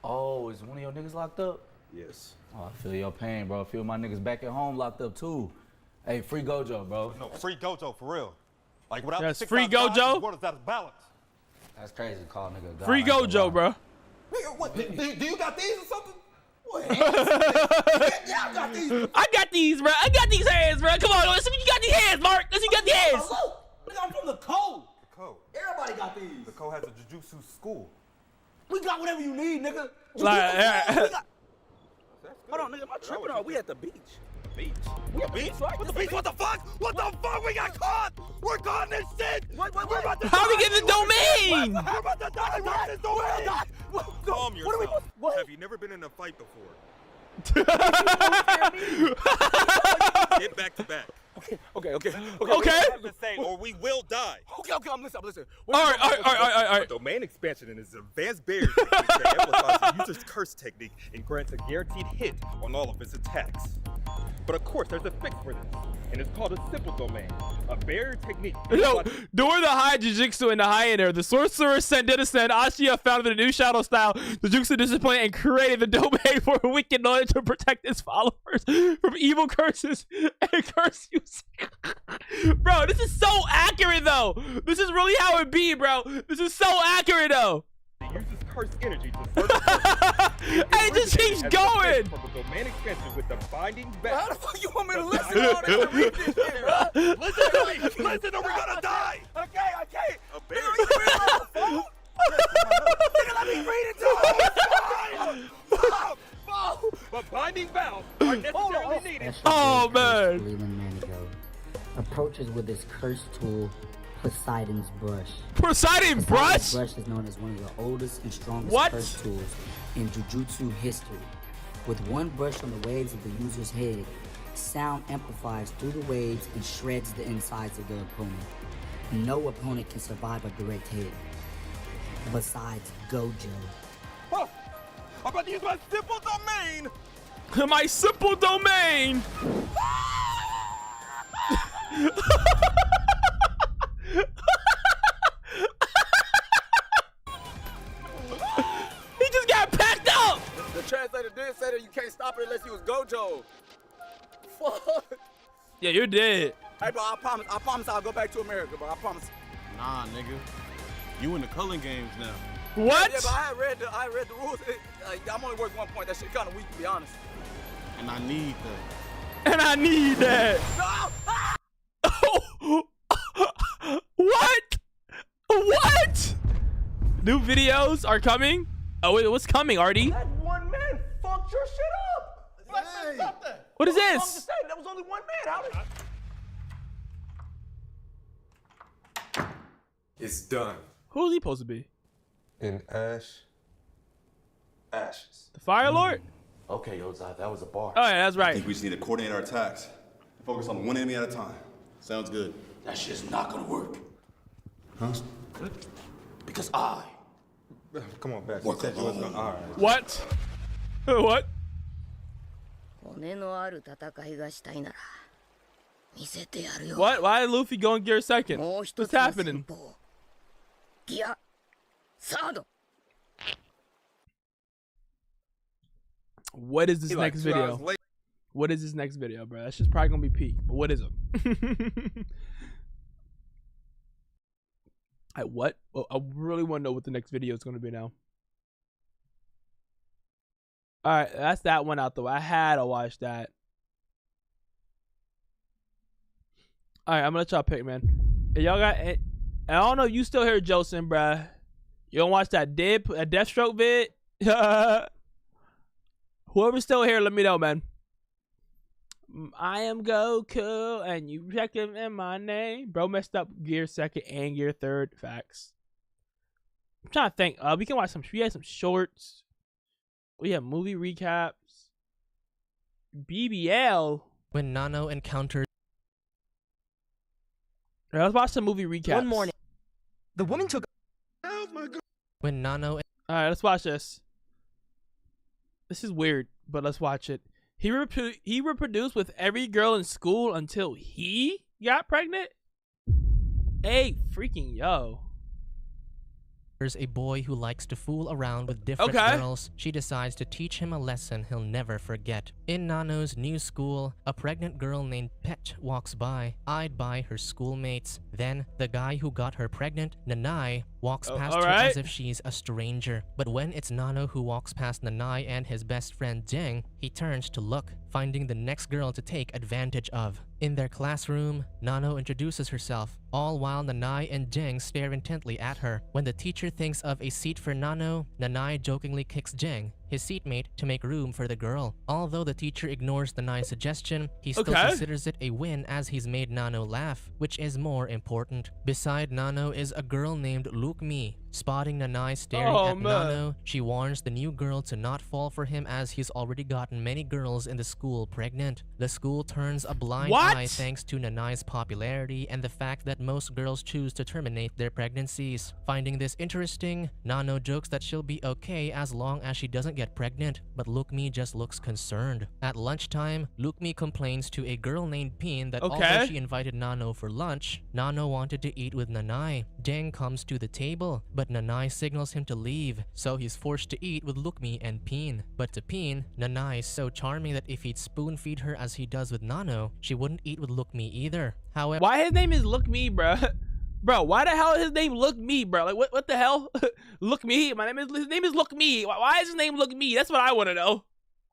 Oh, is one of your niggas locked up? Yes. Oh, I feel your pain, bro. I feel my niggas back at home locked up too. Hey, free Gojo, bro. No, free Gojo for real. Like without that's the free Gojo. What is that balance? That's crazy. Call nigga God. Free Gojo, bro. Nigga, what? Do you got these or something? What? Yeah, I got these. I got these, bro. I got these hands, bro. Come on, listen. You got these hands, Mark. Listen, you got these hands. Look, nigga, I'm from the code. The code. Everybody got these. The code has a jujutsu school. We got whatever you need, nigga. Hold on, nigga. Am I tripping or are we at the beach? Beach. We at the beach, right? What the beach? What the fuck? What the fuck? We got caught! We're caught in this shit! We're about to How we get the domain? We're about to die! We're this domain! Calm yourself. What? Have you never been in a fight before? Get back to back. Okay. Or we will die. Okay, I'm listening. All right. Domain expansion is an advanced barrier technique that amplifies the user's curse technique and grants a guaranteed hit on all of its attacks. But of course, there's a fix for this, and it's called a simple domain, a barrier technique. Yo, during the high Jujutsu and the high in there, the sorcerer Sendita Ashiya founded a new shadow style, the Jujutsu discipline, and created the domain for a wicked in order to protect his followers from evil curses and curse using. Bro, this is so accurate, though. This is really how it be, bro. This is so accurate, though. It uses curse energy to serve the and it just keeps going. From the domain expansion with the binding back. How the fuck you want me to listen to all this and read this shit, bro? Listen to me! Listen or we're gonna die! I can't. A barrier. Nigga, let me read it to you. But binding vows are necessarily needed. Oh, man. Man ago. Approaches with his curse tool, Poseidon's brush. Poseidon brush? Brush is known as one of the oldest and strongest What? curse tools in Jujutsu history. With one brush on the waves of the user's head, sound amplifies through the waves and shreds the insides of the opponent. No opponent can survive a direct hit, besides Gojo. Oh, I'm about to use my simple domain! My simple domain! He just got packed up! The translator did say that you can't stop it unless he was Gojo. Fuck. Yeah, you're dead. Hey, bro, I promise I'll go back to America, bro. I promise. Nah, nigga. You in the culling games now. What? Yeah, but I read the rules. I'm only worth 1 point. That shit kind of weak, to be honest. And I need that. And I need that. No! What? What? New videos are coming? Oh, wait, what's coming, Artie? That one man fucked What is this? That was only one man. How It's done. Who's he supposed to be? In ashes. The Fire Lord? Okay, Ozai, that was a bar. Oh, yeah, that's I right. think we just need to coordinate our attacks. Focus on one enemy at a time. Sounds good. That shit's not gonna work. Huh? Because I Come on, back. work You said you wasn't alone. gonna- all right. What? What? 骨のある戦いがしたいなら見せてやるよ。 What? Why did Luffy go in gear second? もう一 What's つの happening? 戦法。ギアサード。 What is this He like next 2 hours video? late. What is this next video, bro? That's just probably gonna be peak. But what is it? What? Well, I really want to know what the next video is gonna be now. All right, that's that one out the way. I had to watch that. All right, I'm gonna let y'all pick, man. Hey, y'all got? I don't know if you still hear Josen, bruh. You don't watch that Deathstroke vid? Whoever's still here, let me know, man. I am Goku, and you check him in my name. Bro messed up gear second and gear third. Facts. I'm trying to think. We can watch some. We had some shorts. We have movie recaps. BBL. When Nano encounters. Right, let's watch some movie recaps. One morning, the woman took. When Nano. All right, let's watch this. This is weird, but let's watch it. He reproduced with every girl in school until he got pregnant? Hey, freaking yo. There's a boy who likes to fool around with different girls. She decides to teach him a lesson he'll never forget. In Nano's new school, a pregnant girl named Pet walks by, eyed by her schoolmates. Then, the guy who got her pregnant, Nanai, walks past her as if she's a stranger. But when it's Nano who walks past Nanai and his best friend Jeng, he turns to look, finding the next girl to take advantage of. In their classroom, Nano introduces herself, all while Nanai and Jeng stare intently at her. When the teacher thinks of a seat for Nano, Nanai jokingly kicks Jeng, his seatmate, to make room for the girl. Although the teacher ignores Nanai's suggestion, he still considers it a win as he's made Nano laugh, which is more important. Beside Nano is a girl named Lukmi. Spotting Nanai staring at Nano, she warns the new girl to not fall for him as he's already gotten many girls in the school pregnant. The school turns a blind eye thanks to Nanai's popularity and the fact that most girls choose to terminate their pregnancies. Finding this interesting, Nano jokes that she'll be okay as long as she doesn't get pregnant, but Lukmi just looks concerned. At lunchtime, Lukmi complains to a girl named Pin that although she invited Nano for lunch, Nano wanted to eat with Nanai. Jeng comes to the table, but Nanai signals him to leave, so he's forced to eat with Lukmi and Pin. But to Pin, Nanai is so charming that if he'd spoon-feed her as he does with Nano, she wouldn't eat with Lukmi either. However, why his name is Look Me, bro? Bro, why the hell is his name Look Me, bro? Like, what the his name is Look Me. Why is his name Look Me? That's what I want to know.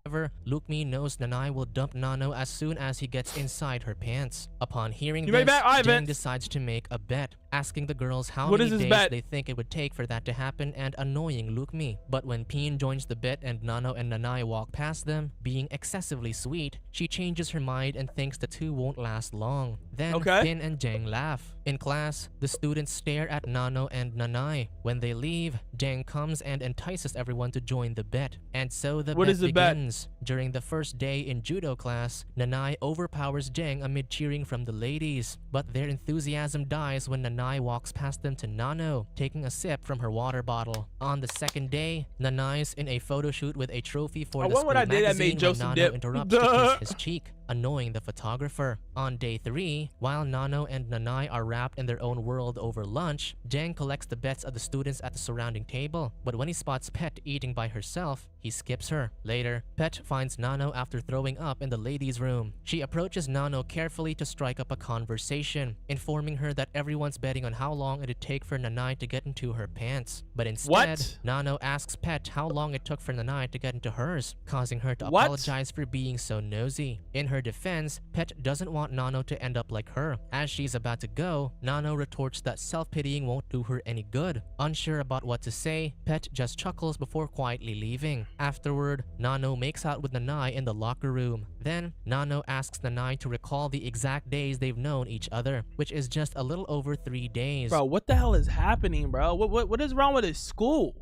However, Lukmi knows Nanai will dump Nano as soon as he gets inside her pants. Upon hearing this, Jeng decides to make a bet, asking the girls how many days they think it would take for that to happen and annoying Lukmi. But when Pin joins the bet and Nano and Nanai walk past them, being excessively sweet, she changes her mind and thinks the two won't last long. Then Pin and Jeng laugh. In class, the students stare at Nano and Nanai. When they leave, Jeng comes and entices everyone to join the bet. And so the bet begins. During the first day in judo class, Nanai overpowers Jeng amid cheering from the ladies. But their enthusiasm dies when Nanai walks past them to Nano, taking a sip from her water bottle. On the second day, Nanai's in a photo shoot with a trophy for the school magazine when Nano interrupts to kiss his cheek, annoying the photographer. On day 3, while Nano and Nanai are wrapped in their own world over lunch, Jeng collects the bets of the students at the surrounding table, but when he spots Pet eating by herself, he skips her. Later, Pet finds Nano after throwing up in the ladies' room. She approaches Nano carefully to strike up a conversation, informing her that everyone's betting on how long it'd take for Nanai to get into her pants. But instead, Nano asks Pet how long it took for Nanai to get into hers, causing her to apologize for being so nosy. In her her defense, Pet doesn't want Nano to end up like her. As she's about to go, Nano retorts that self-pitying won't do her any good. Unsure about what to say, Pet just chuckles before quietly leaving. Afterward, Nano makes out with Nanai in the locker room. Then, Nano asks Nanai to recall the exact days they've known each other, which is just a little over 3 days. Bro, what the hell is happening, bro? What is wrong with his school?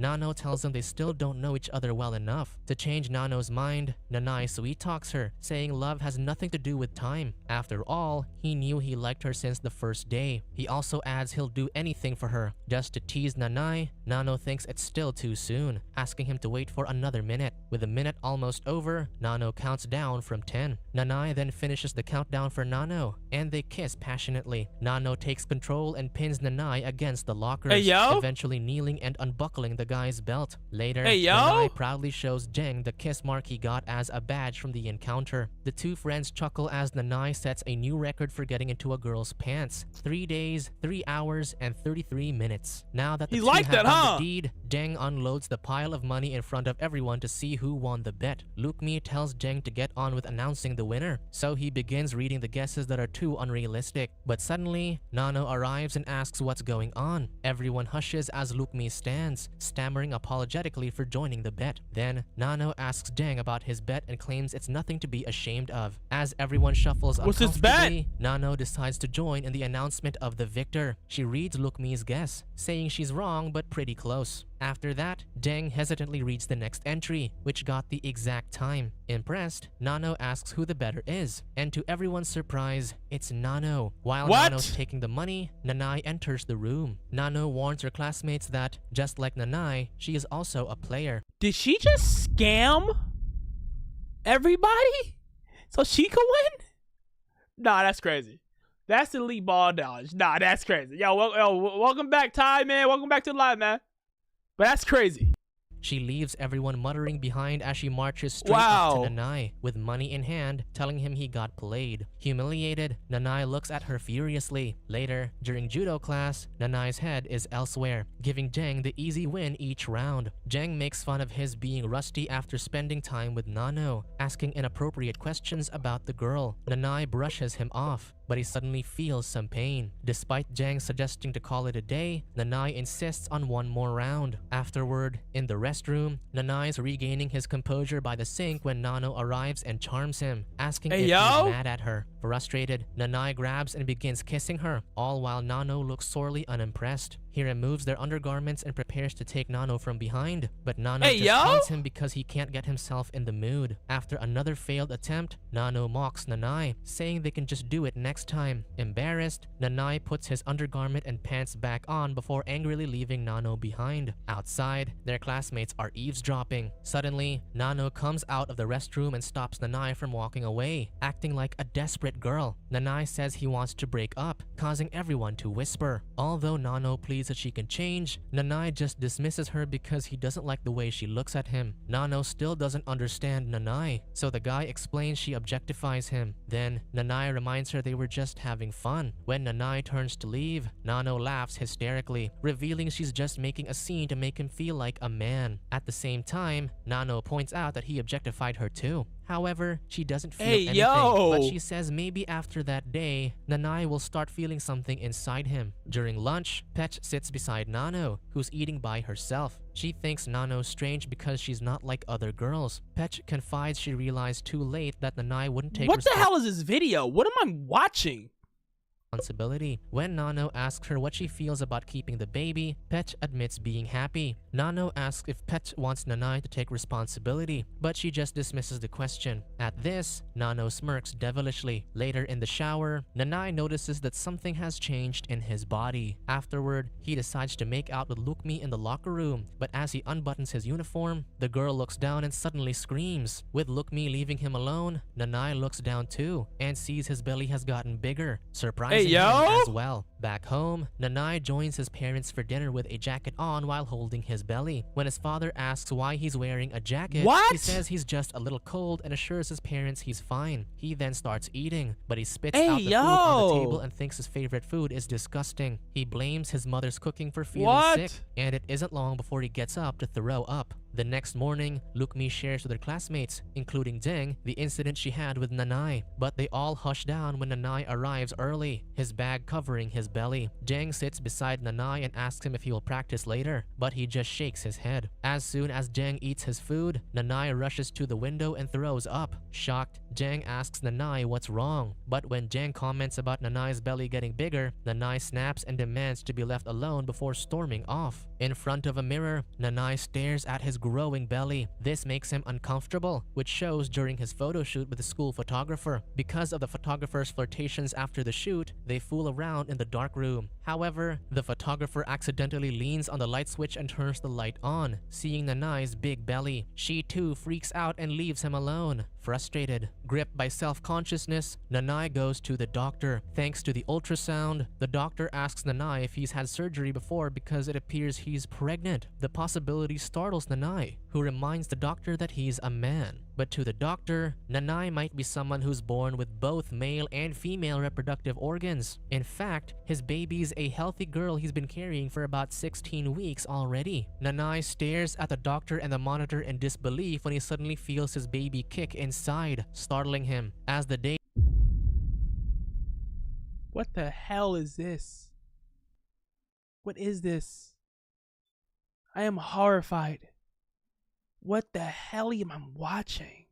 Nano tells them they still don't know each other well enough. To change Nano's mind, Nanai sweet-talks her, saying love has nothing to do with time. After all, he knew he liked her since the first day. He also adds he'll do anything for her. Just to tease Nanai, Nano thinks it's still too soon, asking him to wait for another minute. With a minute almost over, Nano counts down from 10. Nanai then finishes the countdown for Nano, and they kiss passionately. Nano takes control and pins Nanai against the lockers, eventually kneeling and unbuckling the guy's belt. Later, Nanai proudly shows Jeng the kiss mark he got as a badge from the encounter. The two friends chuckle as Nanai sets a new record for getting into a girl's pants. 3 days, 3 hours, and 33 minutes. Now that the two have done the deed, Jeng unloads the pile of money in front of everyone to see who won the bet. Lukmi tells Jeng to get on with announcing the winner, so he begins reading the guesses that are too unrealistic. But suddenly, Nano arrives and asks what's going on. Everyone hushes as Lukmi stands, stammering apologetically for joining the bet. Then, Nano asks Jeng about his bet and claims it's nothing to be ashamed of. As everyone shuffles uncomfortably, Nano decides to join in the announcement of the victor. She reads Lukmi's guess, saying she's wrong but pretty close. After that, Jeng hesitantly reads the next entry, which got the exact time. Impressed, Nano asks who the bettor is, and to everyone's surprise, it's Nano. While Nano's taking the money, Nanai enters the room. Nano warns her classmates that, just like Nanai, she is also a player. Did she just scam everybody so she could win? Nah, that's crazy. That's elite ball knowledge. Nah, that's crazy. Yo, welcome back, Ty, man. Welcome back to the live, man. But that's crazy. She leaves everyone muttering behind as she marches straight up to Nanai, with money in hand, telling him he got played. Humiliated, Nanai looks at her furiously. Later, during judo class, Nanai's head is elsewhere, giving Jeng the easy win each round. Jeng makes fun of his being rusty after spending time with Nano, asking inappropriate questions about the girl. Nanai brushes him off, but he suddenly feels some pain. Despite Jeng suggesting to call it a day, Nanai insists on one more round. Afterward, in the restroom, Nanai's regaining his composure by the sink when Nano arrives and charms him, asking if he's mad at her. Frustrated, Nanai grabs and begins kissing her, all while Nano looks sorely unimpressed. He removes their undergarments and prepares to take Nano from behind, but Nano just taunts him because he can't get himself in the mood. After another failed attempt, Nano mocks Nanai, saying they can just do it next time. Embarrassed, Nanai puts his undergarment and pants back on before angrily leaving Nano behind. Outside, their classmates are eavesdropping. Suddenly, Nano comes out of the restroom and stops Nanai from walking away, acting like a desperate girl. Nanai says he wants to break up, causing everyone to whisper. Although Nano pleads that she can change, Nanai just dismisses her because he doesn't like the way she looks at him. Nano still doesn't understand Nanai, so the guy explains she objectifies him. Then, Nanai reminds her they were just having fun. When Nanai turns to leave, Nano laughs hysterically, revealing she's just making a scene to make him feel like a man. At the same time, Nano points out that he objectified her too. However, she doesn't feel anything, but she says maybe after that day, Nanai will start feeling something inside him. During lunch, Pet sits beside Nano, who's eating by herself. She thinks Nano's strange because she's not like other girls. Pet confides she realized too late that Nanai wouldn't take What the hell is this video? What am I watching? Responsibility. When Nano asks her what she feels about keeping the baby, Pet admits being happy. Nano asks if Pet wants Nanai to take responsibility, but she just dismisses the question. At this, Nano smirks devilishly. Later in the shower, Nanai notices that something has changed in his body. Afterward, he decides to make out with Lukmi in the locker room, but as he unbuttons his uniform, the girl looks down and suddenly screams. With Lukmi leaving him alone, Nanai looks down too and sees his belly has gotten bigger, surprising him as well. Back home, Nanai joins his parents for dinner with a jacket on while holding his belly. When his father asks why he's wearing a jacket, he says he's just a little cold and assures his parents he's fine. He then starts eating, but he spits out the food on the table and thinks his favorite food is disgusting. He blames his mother's cooking for feeling sick, and it isn't long before he gets up to throw up. The next morning, Lukmi shares with her classmates, including Deng, the incident she had with Nanai. But they all hush down when Nanai arrives early, his bag covering his belly. Deng sits beside Nanai and asks him if he will practice later, but he just shakes his head. As soon as Deng eats his food, Nanai rushes to the window and throws up. Shocked, Deng asks Nanai what's wrong. But when Deng comments about Nanai's belly getting bigger, Nanai snaps and demands to be left alone before storming off. In front of a mirror, Nanai stares at his growing belly. This makes him uncomfortable, which shows during his photo shoot with the school photographer. Because of the photographer's flirtations after the shoot, they fool around in the dark room. However, the photographer accidentally leans on the light switch and turns the light on, seeing Nanai's big belly. She too freaks out and leaves him alone. Frustrated, gripped by self-consciousness, Nanai goes to the doctor. Thanks to the ultrasound, the doctor asks Nanai if he's had surgery before because it appears he's pregnant. The possibility startles Nanai, who reminds the doctor that he's a man. But to the doctor, Nanai might be someone who's born with both male and female reproductive organs. In fact, his baby's a healthy girl he's been carrying for about 16 weeks already. Nanai stares at the doctor and the monitor in disbelief when he suddenly feels his baby kick inside, startling him. As the day... What the hell is this? What is this? I am horrified. What the hell am I watching?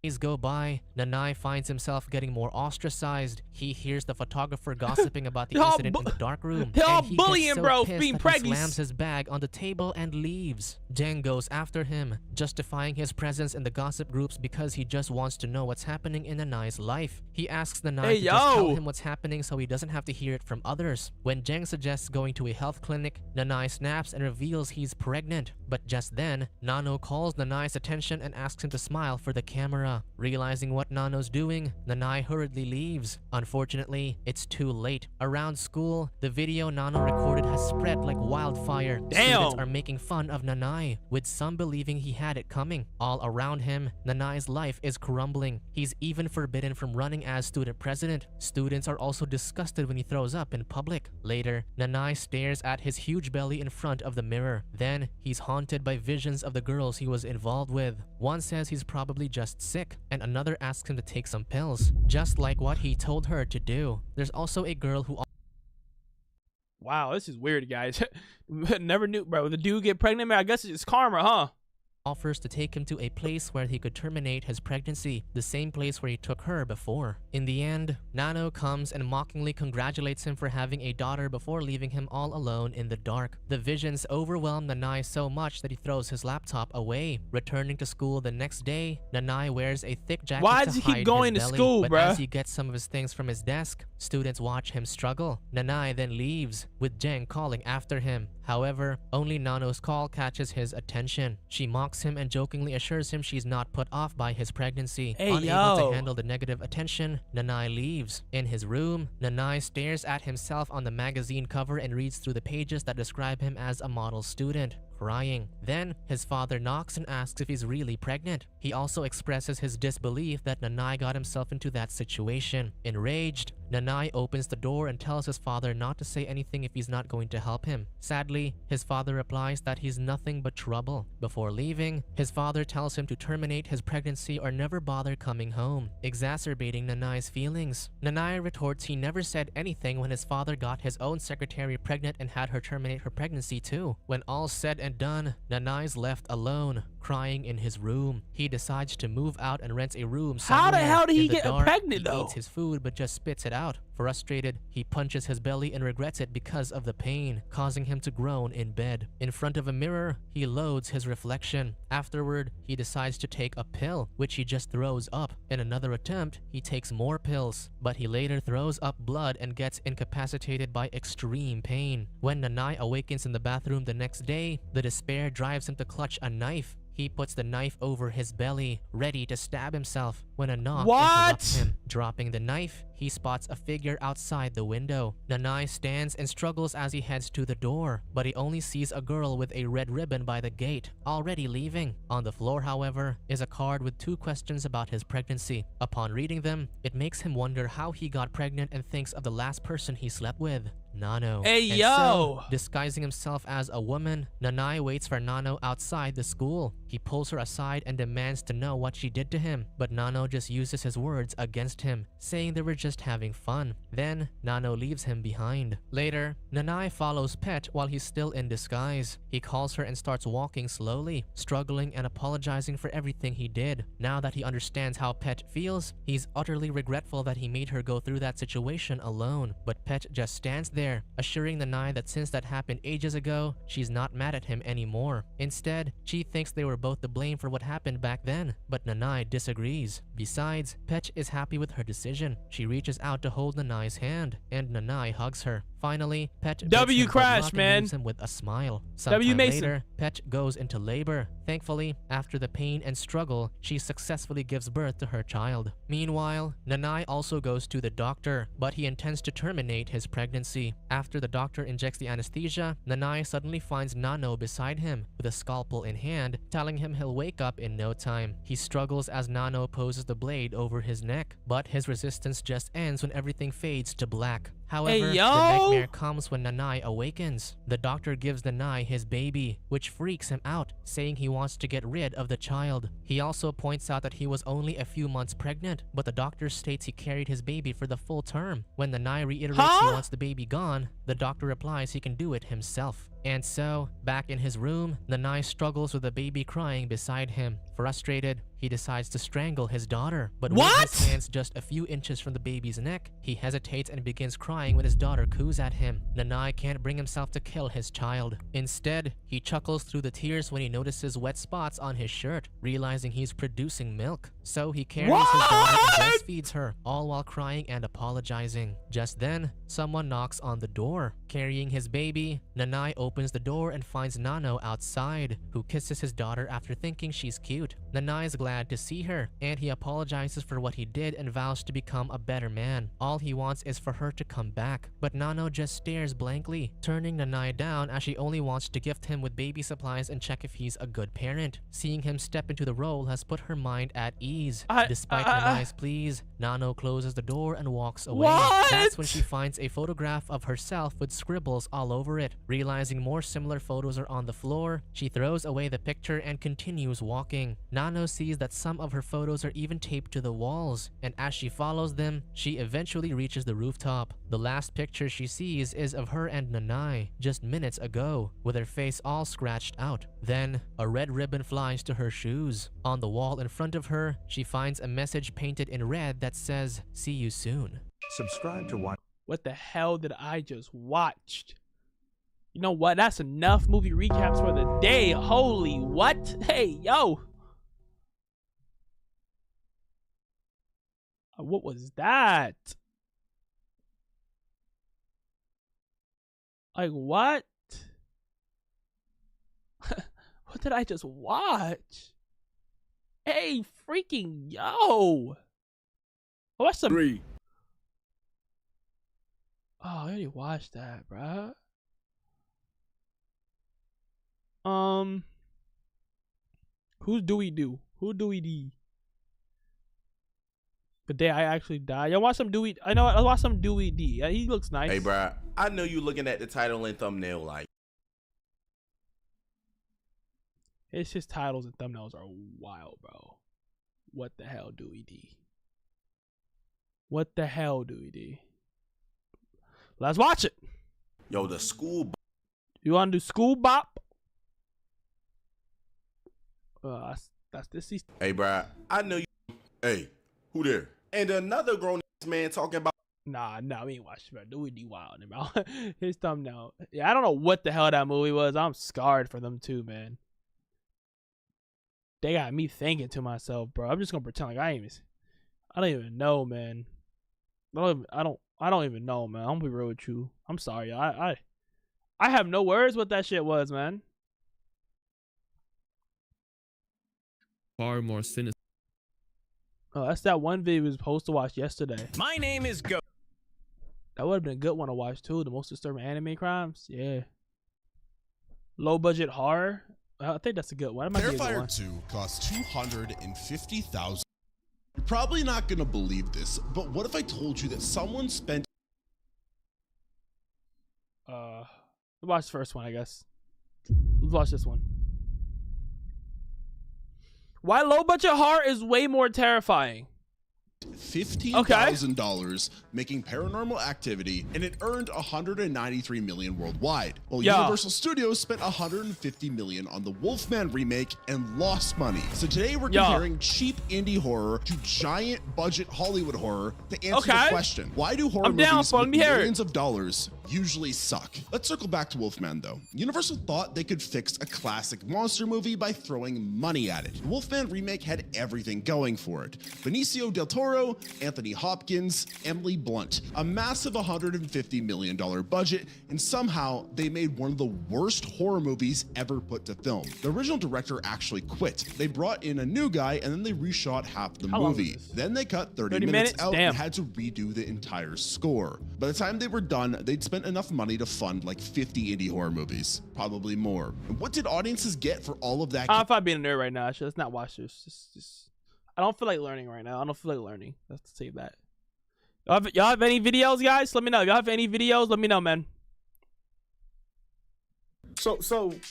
Days go by, Nanai finds himself getting more ostracized. He hears the photographer gossiping about the incident in the dark room. They're all and he bullying, gets so bro, pissed being that pregnant. He slams his bag on the table and leaves. Deng goes after him, justifying his presence in the gossip groups because he just wants to know what's happening in Nanai's life. He asks Nanai to just tell him what's happening so he doesn't have to hear it from others. When Deng suggests going to a health clinic, Nanai snaps and reveals he's pregnant. But just then, Nano calls Nanai's attention and asks him to smile for the camera. Realizing what Nano's doing, Nanai hurriedly leaves. Unfortunately, it's too late. Around school, the video Nano recorded has spread like wildfire. Students are making fun of Nanai, with some believing he had it coming. All around him, Nanai's life is crumbling. He's even forbidden from running as student president. Students are also disgusted when he throws up in public. Later, Nanai stares at his huge belly in front of the mirror. Then, he's haunted by visions of the girls he was involved with. One says he's probably just sick, and another asks him to take some pills, just like what he told her to do. There's also a girl who... Wow, this is weird, guys. Never knew, bro. The dude get pregnant, man. I guess it's karma, huh? Offers to take him to a place where he could terminate his pregnancy, the same place where he took her before. In the end, Nano comes and mockingly congratulates him for having a daughter before leaving him all alone in the dark. The visions overwhelm Nanai so much that he throws his laptop away. Returning to school the next day, Nanai wears a thick jacket Why to does he hide keep going his to belly. school, But bruh? as he gets some of his things from his desk, students watch him struggle. Nanai then leaves, with Jeng calling after him. However, only Nano's call catches his attention. She mocks him and jokingly assures him she's not put off by his pregnancy. Unable to handle the negative attention, Nanai leaves. In his room, Nanai stares at himself on the magazine cover and reads through the pages that describe him as a model student, crying. Then, his father knocks and asks if he's really pregnant. He also expresses his disbelief that Nanai got himself into that situation. Enraged, Nanai opens the door and tells his father not to say anything if he's not going to help him. Sadly, his father replies that he's nothing but trouble. Before leaving, his father tells him to terminate his pregnancy or never bother coming home, exacerbating Nanai's feelings. Nanai retorts he never said anything when his father got his own secretary pregnant and had her terminate her pregnancy too. When all's said and done, Nanai's left alone, crying in his room. He decides to move out and rents a room somewhere. How the hell did he get dark. pregnant, though? He eats his food but just spits it out. Frustrated, he punches his belly and regrets it because of the pain, causing him to groan in bed. In front of a mirror, he loads his reflection. Afterward, he decides to take a pill, which he just throws up. In another attempt, he takes more pills, but he later throws up blood and gets incapacitated by extreme pain. When Nanai awakens in the bathroom the next day, the despair drives him to clutch a knife. He puts the knife over his belly, ready to stab himself, when a knock interrupts him. Dropping the knife, he spots a figure outside the window. Nanai stands and struggles as he heads to the door, but he only sees a girl with a red ribbon by the gate, already leaving. On the floor, however, is a card with 2 questions about his pregnancy. Upon reading them, it makes him wonder how he got pregnant and thinks of the last person he slept with. Nano. Hey, And yo! so, disguising himself as a woman, Nanai waits for Nano outside the school. He pulls her aside and demands to know what she did to him, but Nano just uses his words against him, saying they were just having fun. Then, Nano leaves him behind. Later, Nanai follows Pet while he's still in disguise. He calls her and starts walking slowly, struggling and apologizing for everything he did. Now that he understands how Pet feels, he's utterly regretful that he made her go through that situation alone. But Pet just stands there, assuring Nanai that since that happened ages ago, she's not mad at him anymore. Instead, she thinks they were both to blame for what happened back then, but Nanai disagrees. Besides, Pet is happy with her decision. She reaches out to hold Nanai's hand, and Nanai hugs her. Finally, Pet W him crash, good luck and man. leaves him with a smile. W Sometime Mason. later, Pet goes into labor. Thankfully, after the pain and struggle, she successfully gives birth to her child. Meanwhile, Nanai also goes to the doctor, but he intends to terminate his pregnancy. After the doctor injects the anesthesia, Nanai suddenly finds Nano beside him with a scalpel in hand, telling him he'll wake up in no time. He struggles as Nano poses the blade over his neck, but his resistance just ends when everything fades to black. However, Hey, yo! the nightmare comes when Nanai awakens. The doctor gives Nanai his baby, which freaks him out, saying he wants to get rid of the child. He also points out that he was only a few months pregnant, but the doctor states he carried his baby for the full term. When Nanai reiterates he wants the baby gone, the doctor replies he can do it himself. And so, back in his room, Nanai struggles with the baby crying beside him. Frustrated, he decides to strangle his daughter, but with his hands just a few inches from the baby's neck, he hesitates and begins crying when his daughter coos at him. Nanai can't bring himself to kill his child. Instead, he chuckles through the tears when he notices wet spots on his shirt, realizing he's producing milk. So he carries his daughter and breastfeeds her, all while crying and apologizing. Just then, someone knocks on the door. Carrying his baby, Nanai opens the door and finds Nano outside, who kisses his daughter after thinking she's cute. Nanai is glad to see her, and he apologizes for what he did and vows to become a better man. All he wants is for her to come back, but Nano just stares blankly, turning Nanai down as she only wants to gift him with baby supplies and check if he's a good parent. Seeing him step into the role has put her mind at ease. Despite Nanai's pleas, Nano closes the door and walks away. That's when she finds a photograph of herself with scribbles all over it. Realizing more similar photos are on the floor, she throws away the picture and continues walking. Nano sees that some of her photos are even taped to the walls, and as she follows them, she eventually reaches the rooftop. The last picture she sees is of her and Nanai just minutes ago, with her face all scratched out. Then, a red ribbon flies to her shoes. On the wall in front of her, she finds a message painted in red that says, "See you soon." Subscribe to watch. What the hell did I just watch? You know what? That's enough movie recaps for the day. Holy what? Hey, yo. What was that? Like, what? What did I just watch? Hey, freaking yo. Oh, that's some... Oh, I already watched that, bruh. Who's Dewey Do? Who Dewey D? The day I actually died. Y'all watch some Dewey? I know. I watch some Dewey D. He looks nice. Hey, bro. I know you looking at the title and thumbnail like. It's just titles and thumbnails are wild, bro. What the hell, Dewey D? What the hell, Dewey D? Let's watch it. Yo, the school. You want to do School Bop? That's this. Hey, bro. I know you. Hey, who there? And another grown man talking about. Nah, we ain't watching, bro. Dewey D wild, bro. His thumbnail. Yeah, I don't know what the hell that movie was. I'm scarred for them too, man. They got me thinking to myself, bro. I'm just gonna pretend like I don't even know, man. I don't even know, man. I'm gonna be real with you. I'm sorry. I have no words what that shit was, man. Far more sinister. Oh, that's that one video we was supposed to watch yesterday. My name is Go. That would have been a good one to watch too. The most disturbing anime crimes. Yeah. Low budget horror. I think that's a good one. Terrifier 2 costs $250,000. You're probably not gonna believe this, but what if I told you that someone spent Let's watch the first one, I guess. Let's watch this one. Why low budget horror is way more terrifying? $15,000 making Paranormal Activity, and it earned $193 million worldwide. Well, Yeah. Universal Studios spent $150 million on the Wolfman remake and lost money. So today we're Yeah. comparing cheap indie horror to giant budget Hollywood horror to answer the question: why do horror I'm down movies for it. Let with me hear it. millions of dollars usually suck? Let's circle back to Wolfman though. Universal thought they could fix a classic monster movie by throwing money at it. The Wolfman remake had everything going for it. Benicio del Toro, Anthony Hopkins, Emily Blunt, a massive $150 million budget, and somehow they made one of the worst horror movies ever put to film. The original director actually quit. They brought in a new guy and then they reshot half the How long movie. is this? Then they cut 30 30 minutes minutes? out Damn. and had to redo the entire score. By the time they were done, they'd spent enough money to fund like 50 indie horror movies, probably more. And what did audiences get for all of that? I don't know if I'm being a nerd right now. Let's not watch this. Just I don't feel like learning right now. I don't feel like learning. Let's save that. Y'all have any videos, guys? Let me know. Y'all have any videos? Let me know, man.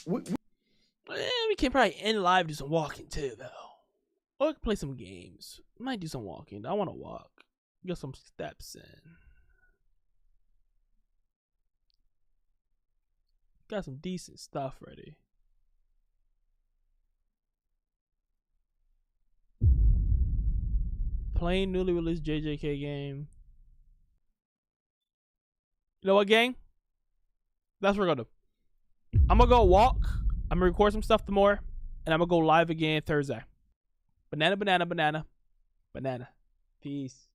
We can probably end live, do some walking too, though. Or we can play some games. Might do some walking. I want to walk. Get some steps in. Got some decent stuff ready. Playing newly released JJK game. You know what, gang? That's what we're gonna do. I'm gonna go walk. I'm gonna record some stuff tomorrow, and I'm gonna go live again Thursday. Banana, banana, banana, banana. Peace.